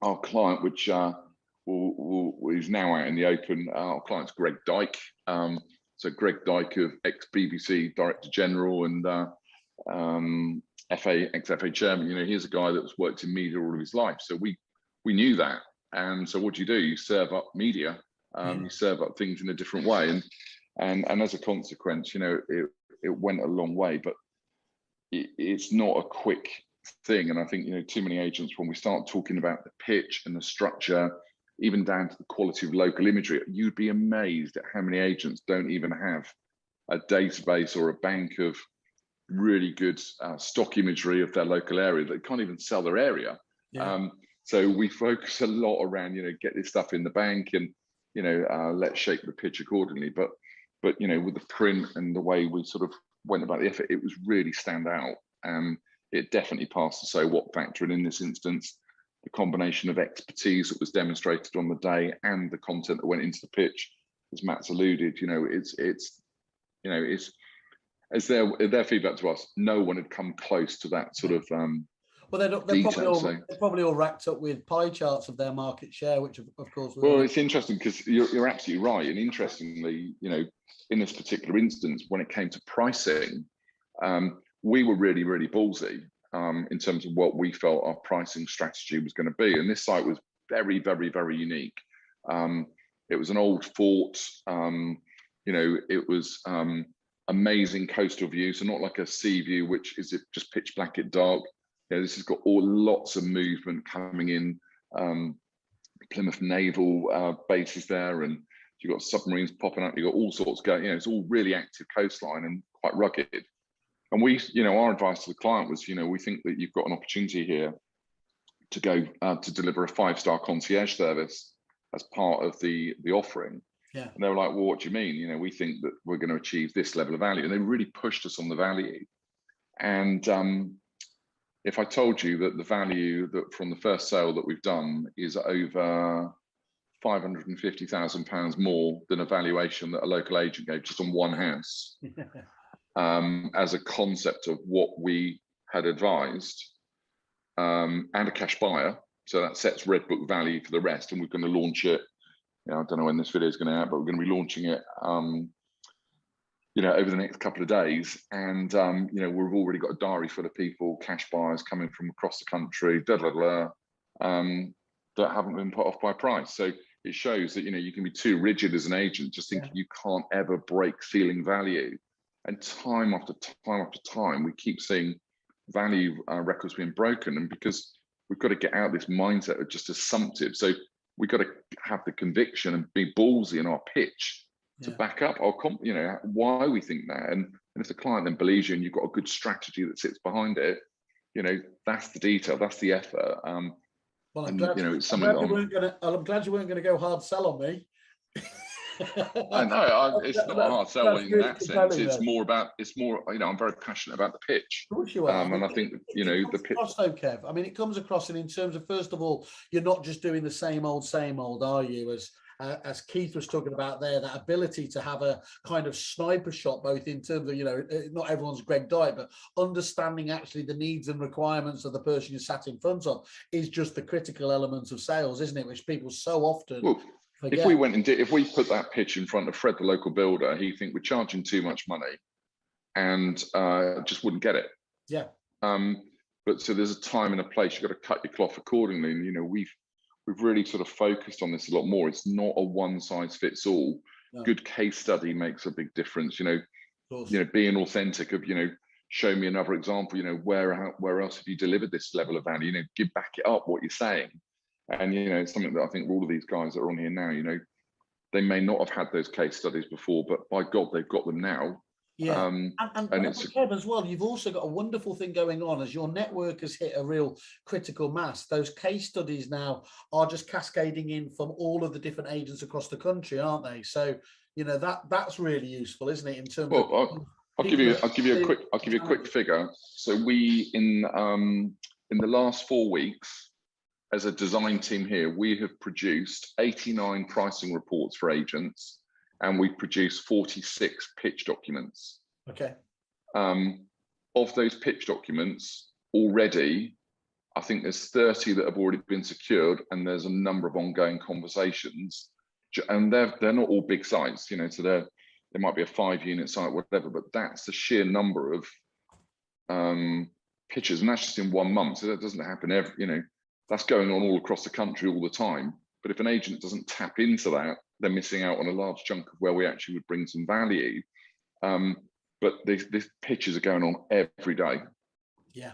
our client, which is now out in the open, our client's Greg Dyke. So Greg Dyke of ex-BBC Director General and ex-FA Chairman. He's a guy that's worked in media all of his life. So we knew that. And so what do? You serve up media. You serve up things in a different way, and as a consequence, it went a long way. But it's not a quick thing, and I think too many agents, when we start talking about the pitch and the structure, even down to the quality of local imagery, you'd be amazed at how many agents don't even have a database or a bank of really good stock imagery of their local area. They can't even sell their area. Yeah. So we focus a lot around get this stuff in the bank and let's shape the pitch accordingly. But with the print and the way we sort of went about the effort, it was really stand out. It definitely passed the so what factor, and in this instance, the combination of expertise that was demonstrated on the day and the content that went into the pitch, as Matt's alluded, it's as their feedback to us, no one had come close to that sort of well, they're probably all racked up with pie charts of their market share, which of course. Well, it's interesting because you're absolutely right, and interestingly, in this particular instance, when it came to pricing, we were really, really ballsy in terms of what we felt our pricing strategy was going to be, and this site was very, very, very unique. It was an old fort. It was amazing coastal view, so not like a sea view, which is just pitch black at dark. This has got lots of movement coming in. Plymouth naval bases there, and you've got submarines popping up. You've got all sorts going. It's all really active coastline and quite rugged. And our advice to the client was, we think that you've got an opportunity here to go to deliver a 5-star concierge service as part of the offering. Yeah. And they were like, well, what do you mean? We think that we're going to achieve this level of value. And they really pushed us on the value. And if I told you that the value that from the first sale that we've done is over £550,000 more than a valuation that a local agent gave just on one house, as a concept of what we had advised, and a cash buyer. So that sets Red Book value for the rest. And we're going to launch it. I don't know when this video is going to out, but we're going to be launching it, over the next couple of days. And, we've already got a diary full of people, cash buyers coming from across the country, that haven't been put off by price. So it shows that, you can be too rigid as an agent, just thinking you can't ever break ceiling value. And time after time after time, we keep seeing value records being broken. And because we've got to get out this mindset of just assumptive. So we've got to have the conviction and be ballsy in our pitch to back up our why we think that. And if the client then believes you and you've got a good strategy that sits behind it, that's the detail, that's the effort. Well, I'm glad, it's something I'm glad you weren't going to go hard sell on me. I know it's not a hard sell in that sense. It's more. I'm very passionate about the pitch. Of course you are. And I think the pitch. So, Kev, I mean, it comes across in terms of, first of all, you're not just doing the same old, are you? As Keith was talking about there, that ability to have a kind of sniper shot, both in terms of, not everyone's Greg Dyke, but understanding actually the needs and requirements of the person you sat in front of is just the critical elements of sales, isn't it? Which people so often. Well, if we put that pitch in front of Fred, the local builder, he'd think we're charging too much money, and just wouldn't get it. Yeah. But so there's a time and a place. You've got to cut your cloth accordingly, and we've really sort of focused on this a lot more. It's not a one size fits all. No. Good case study makes a big difference. Being authentic of show me another example. Where else have you delivered this level of value? Back it up what you're saying. And it's something that I think all of these guys that are on here now, they may not have had those case studies before, but by God, they've got them now. Yeah, and it's Kev as well. You've also got a wonderful thing going on as your network has hit a real critical mass. Those case studies now are just cascading in from all of the different agents across the country, aren't they? So that's really useful, isn't it? In terms of I'll give you a quick figure. So we in the last 4 weeks, as a design team here, we have produced 89 pricing reports for agents, and we've produced 46 pitch documents. Okay. Of those pitch documents, already, I think there's 30 that have already been secured, and there's a number of ongoing conversations. And they're not all big sites, so there might be a 5-unit site, whatever, but that's the sheer number of pitches, and that's just in 1 month. So that doesn't happen every, that's going on all across the country all the time. But if an agent doesn't tap into that, they're missing out on a large chunk of where we actually would bring some value. But these pitches are going on every day. Yeah,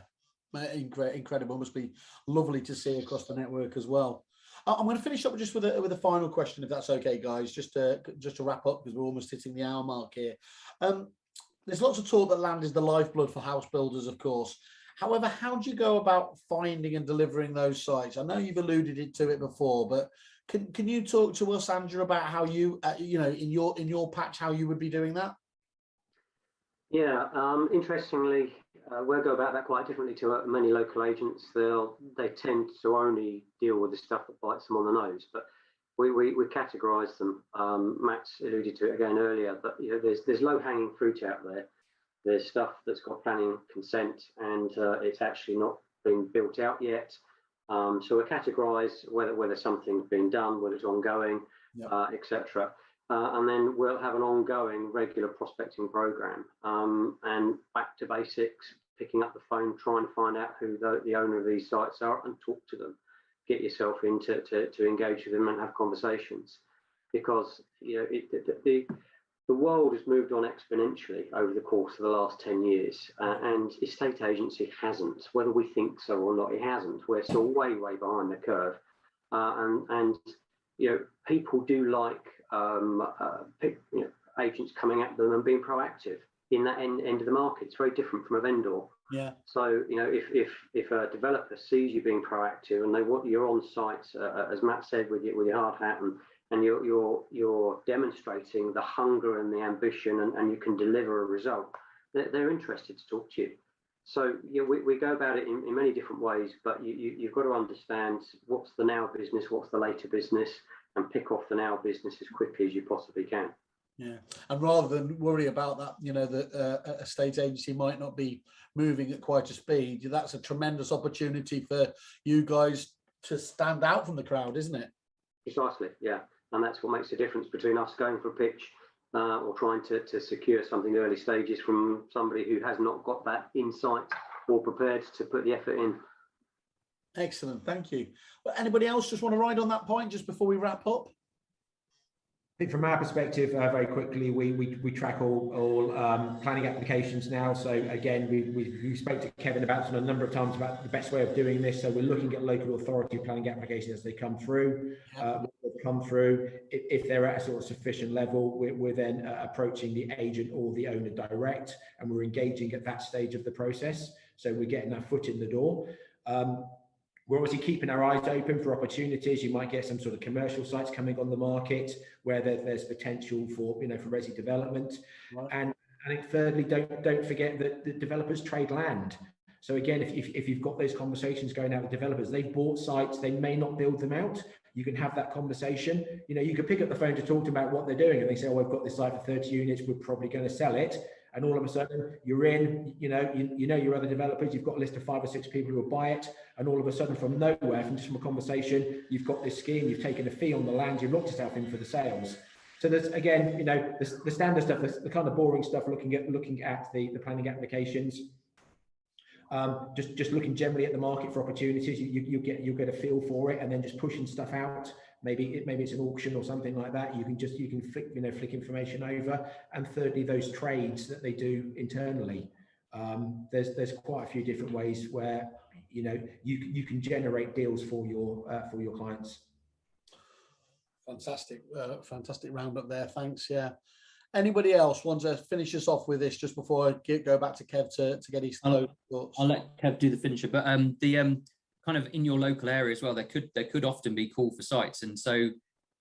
incredible. Must be lovely to see across the network as well. I'm going to finish up just with a final question, if that's okay, guys, just to wrap up, because we're almost hitting the hour mark here. There's lots of talk that land is the lifeblood for house builders, of course. However, how do you go about finding and delivering those sites? I know you've alluded to it before, but can you talk to us, Andrew, about how you, in your patch, how you would be doing that? Yeah, interestingly, we'll go about that quite differently to many local agents. They tend to only deal with the stuff that bites them on the nose, but we categorise them. Matt's alluded to it again earlier, but there's low hanging fruit out there. There's stuff that's got planning consent and it's actually not been built out yet. So we categorise whether something's been done, whether it's ongoing, Yep. etc. And then we'll have an ongoing regular prospecting program, and back to basics, picking up the phone, trying to find out who the owner of these sites are and talk to them. Get yourself in to engage with them and have conversations, because the world has moved on exponentially over the course of the last 10 years, and estate agency hasn't. Whether we think so or not, it hasn't. We're still way behind the curve, and people do like agents coming at them and being proactive in that end of the market. It's very different from a vendor. Yeah. So if a developer sees you being proactive and they want you're on site, as Matt said, with your hard hat, and you're demonstrating the hunger and the ambition, and you can deliver a result, they're interested to talk to you. So we go about it in many different ways, but you've got to understand what's the now business, what's the later business, and pick off the now business as quickly as you possibly can. Yeah, and rather than worry about that, the estate agency might not be moving at quite a speed. That's a tremendous opportunity for you guys to stand out from the crowd, isn't it? Precisely, yeah. And that's what makes the difference between us going for a pitch or trying to secure something early stages from somebody who has not got that insight or prepared to put the effort in. Excellent, thank you. Well, anybody else just want to ride on that point just before we wrap up? I think from our perspective, very quickly, we track all planning applications now. So again, we spoke to Kevin about a number of times about the best way of doing this. So we're looking at local authority planning applications as they come through. If they're at a sort of sufficient level, we're then approaching the agent or the owner direct, and we're engaging at that stage of the process. So we're getting our foot in the door. We're obviously keeping our eyes open for opportunities. You might get some sort of commercial sites coming on the market where there's potential for for resi development. Right. And I think thirdly, don't forget that the developers trade land. So again, if you've got those conversations going out with developers, they've bought sites, they may not build them out. You can have that conversation. You can pick up the phone to talk to them about what they're doing, and they say, "Oh, I've got this site for 30 units. We're probably going to sell it." And all of a sudden, you're in. Your other developers. You've got a list of 5 or 6 people who will buy it, and all of a sudden, from nowhere, from a conversation, you've got this scheme. You've taken a fee on the land. You've locked yourself in for the sales. So there's again, the standard stuff, the kind of boring stuff. Looking at the planning applications. Just looking generally at the market for opportunities, you'll get a feel for it, and then just pushing stuff out. Maybe it's an auction or something like that. You can flick information over. And thirdly, those trades that they do internally. There's quite a few different ways where you can generate deals for your clients. Fantastic roundup there. Thanks. Yeah. Anybody else want to finish us off with this just before I go back to Kev to get his thoughts? I'll let Kev do the finisher, but the kind of in your local area as well, there could often be call for sites, and so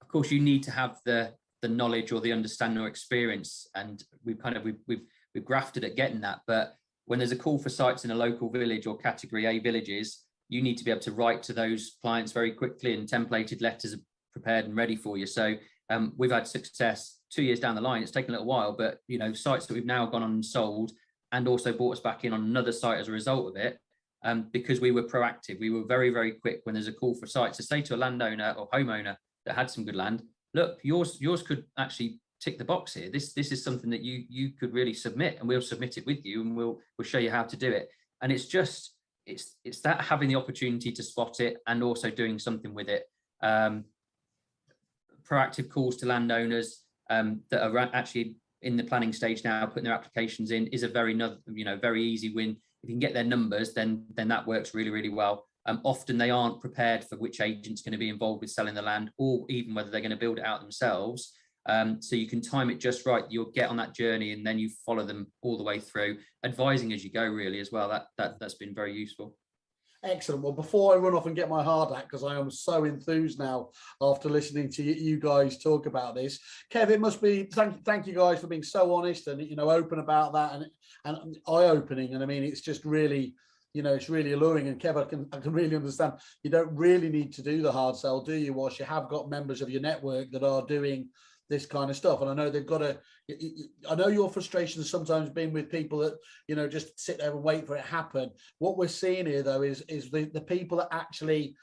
of course you need to have the knowledge or the understanding or experience, and we've grafted at getting that. But when there's a call for sites in a local village or category A villages, you need to be able to write to those clients very quickly, and templated letters are prepared and ready for you. So we've had success 2 years down the line. It's taken a little while, but sites that we've now gone on and sold, and also brought us back in on another site as a result of it, because we were proactive. We were very, very quick when there's a call for sites to say to a landowner or homeowner that had some good land, look, yours could actually tick the box here. This is something that you could really submit, and we'll submit it with you, and we'll show you how to do it. And it's that having the opportunity to spot it and also doing something with it. Proactive calls to landowners that are actually in the planning stage now, putting their applications in, is a very easy win. If you can get their numbers, then that works really, really well. Often they aren't prepared for which agent's going to be involved with selling the land, or even whether they're going to build it out themselves. So you can time it just right. You'll get on that journey, and then you follow them all the way through, advising as you go, really, as well. That's been very useful. Excellent. Well, before I run off and get my heart out, because I am so enthused now after listening to you guys talk about this, Kev, it must be thank you guys for being so honest and open about that and eye-opening. And I mean, it's just really, it's really alluring. And Kev, I can really understand. You don't really need to do the hard sell, do you? Whilst you have got members of your network that are doing this kind of stuff. And I know they've got to, I know your frustration has sometimes been with people that, just sit there and wait for it to happen. What we're seeing here though, is the people that actually,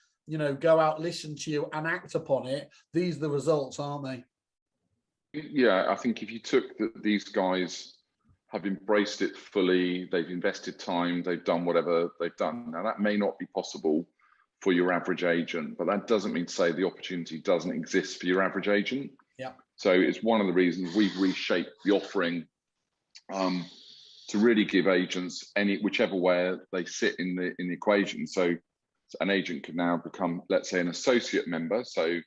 go out, listen to you and act upon it. These are the results, aren't they? Yeah, I think if you took that these guys have embraced it fully, they've invested time, they've done whatever they've done. Now that may not be possible for your average agent, but that doesn't mean to say the opportunity doesn't exist for your average agent. Yeah. So it's one of the reasons we've reshaped the offering to really give agents whichever way they sit in the equation. So an agent can now become, let's say, an associate member. So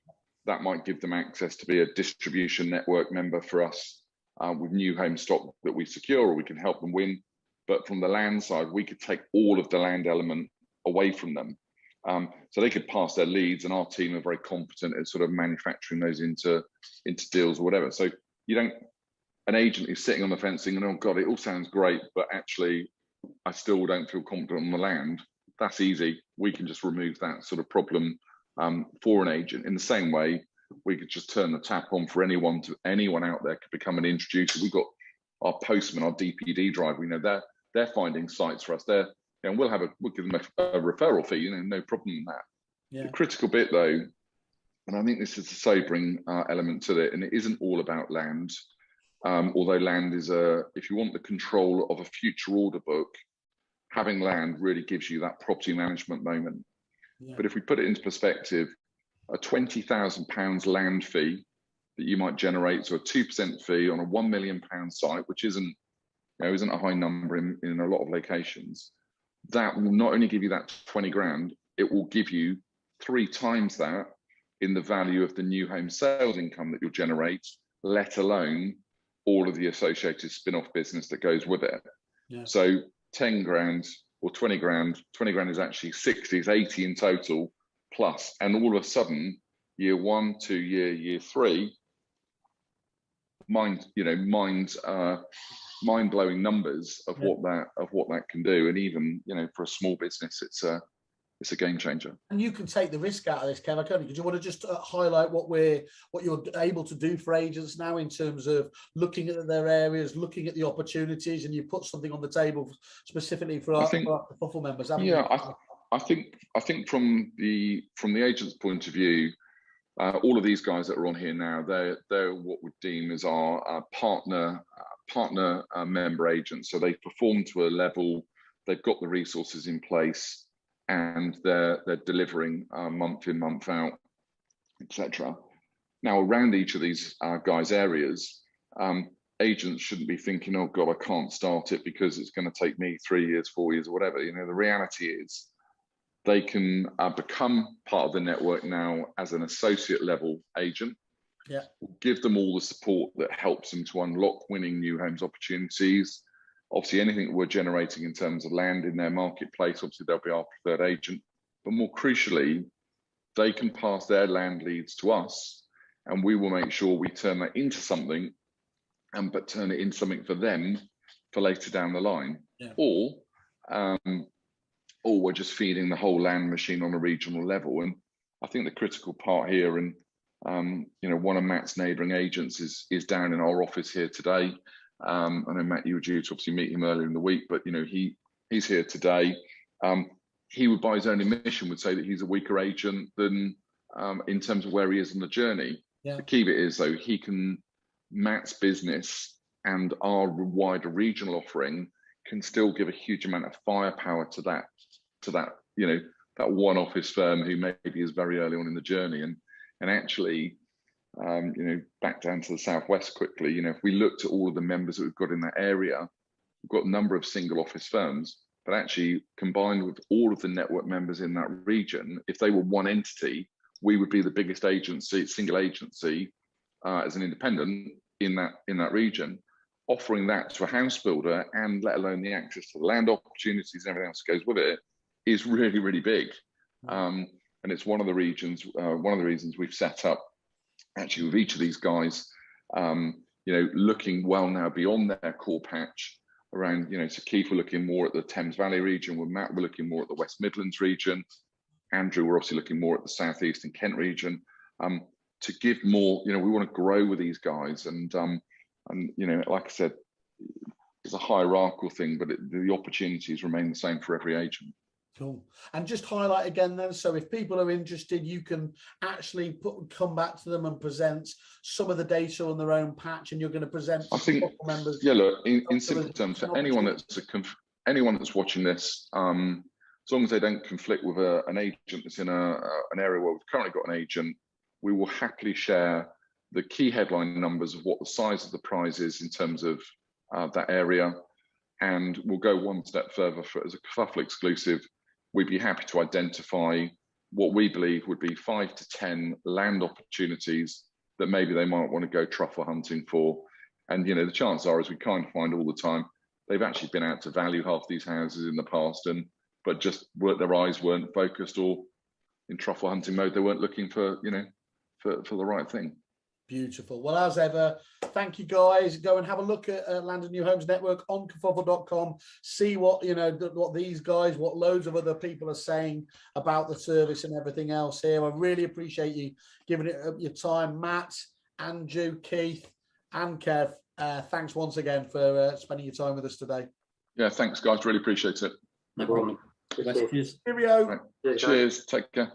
that might give them access to be a distribution network member for us with new home stock that we secure, or we can help them win. But from the land side, we could take all of the land element away from them. So they could pass their leads, and our team are very competent at sort of manufacturing those into deals or whatever. So an agent who's sitting on the fence thinking, oh God, it all sounds great, but actually I still don't feel confident on the land. That's easy. We can just remove that sort of problem for an agent. In the same way, we could just turn the tap on for anyone out there could become an introducer. We've got our postman, our DPD driver, they're finding sites for us. And we'll give them a referral fee, no problem in that. Yeah. The critical bit though, and I think this is a sobering element to it, and it isn't all about land, although land is if you want the control of a future order book, having land really gives you that property management moment. Yeah. But if we put it into perspective, a £20,000 land fee that you might generate, so a 2% fee on a £1 million site, which isn't a high number in a lot of locations, that will not only give you that 20 grand, it will give you 3 times that in the value of the new home sales income that you'll generate, let alone all of the associated spin-off business that goes with it. Yeah. So 10 grand or 20 grand is actually 60, it's 80 in total plus. And all of a sudden, year 1, 2, year 3, mind-blowing numbers of what that can do. And even for a small business, it's a game changer. And you can take the risk out of this, Kev, can't you? Because you want to just highlight what you're able to do for agents now in terms of looking at their areas, looking at the opportunities, and you put something on the table specifically for our Kerfuffle members. Yeah, I think from the agent's point of view, all of these guys that are on here now, they're what we deem as our partner member agents. So they've performed to a level, they've got the resources in place, and they're delivering month in, month out, etc. Now, around each of these guys' areas, agents shouldn't be thinking, oh God, I can't start it because it's going to take me 3 years, 4 years, or whatever. The reality is they can become part of the network now as an associate level agent. Yeah. Give them all the support that helps them to unlock winning new homes opportunities. Obviously, anything we're generating in terms of land in their marketplace, obviously they'll be our preferred agent. But more crucially, they can pass their land leads to us, and we will make sure we turn that into something, but turn it into something for them for later down the line. Yeah. Or we're just feeding the whole land machine on a regional level. And I think the critical part here, and one of Matt's neighbouring agents is down in our office here today. I know, Matt, you were due to obviously meet him earlier in the week, but he's here today. He would, by his own admission, would say that he's a weaker agent than in terms of where he is on the journey. Yeah. The key bit is though, Matt's business and our wider regional offering can still give a huge amount of firepower to that that one office firm who maybe is very early on in the journey. And actually, back down to the southwest quickly, if we looked at all of the members that we've got in that area, we've got a number of single office firms, but actually combined with all of the network members in that region, if they were one entity, we would be the biggest single agency as an independent in that region. Offering that to a house builder, and let alone the access to the land opportunities and everything else that goes with it, is really, really big. And it's one of the reasons we've set up actually with each of these guys, looking well now beyond their core patch around, so Keith, we're looking more at the Thames Valley region. With Matt, we're looking more at the West Midlands region. Andrew, we're obviously looking more at the South East and Kent region, to give more, we want to grow with these guys. And like I said, it's a hierarchical thing, but the opportunities remain the same for every agent. Cool. And just highlight again then, so if people are interested, you can actually come back to them and present some of the data on their own patch, and you're going to present I think, members. yeah, look, in simple terms, for anyone that's watching this, as long as they don't conflict with an agent that's in an area where we've currently got an agent, we will happily share the key headline numbers of what the size of the prize is in terms of that area. And we'll go one step further as a Kerfuffle exclusive. We'd be happy to identify what we believe would be 5 to 10 land opportunities that maybe they might want to go truffle hunting for. And, the chances are, as we kind of find all the time, they've actually been out to value half these houses in the past, but just their eyes weren't focused, or in truffle hunting mode, they weren't looking for, for the right thing. Beautiful. Well, as ever, thank you guys. Go and have a look at Land and New Homes Network on kerfuffle.com. See what what these guys, what loads of other people are saying about the service and everything else here. I really appreciate you giving it your time, Matt, Andrew, Keith, and Kev. Thanks once again for spending your time with us today. Yeah, thanks, guys. Really appreciate it. No problem. Cheers. Cheerio. Right. Cheers. Take care.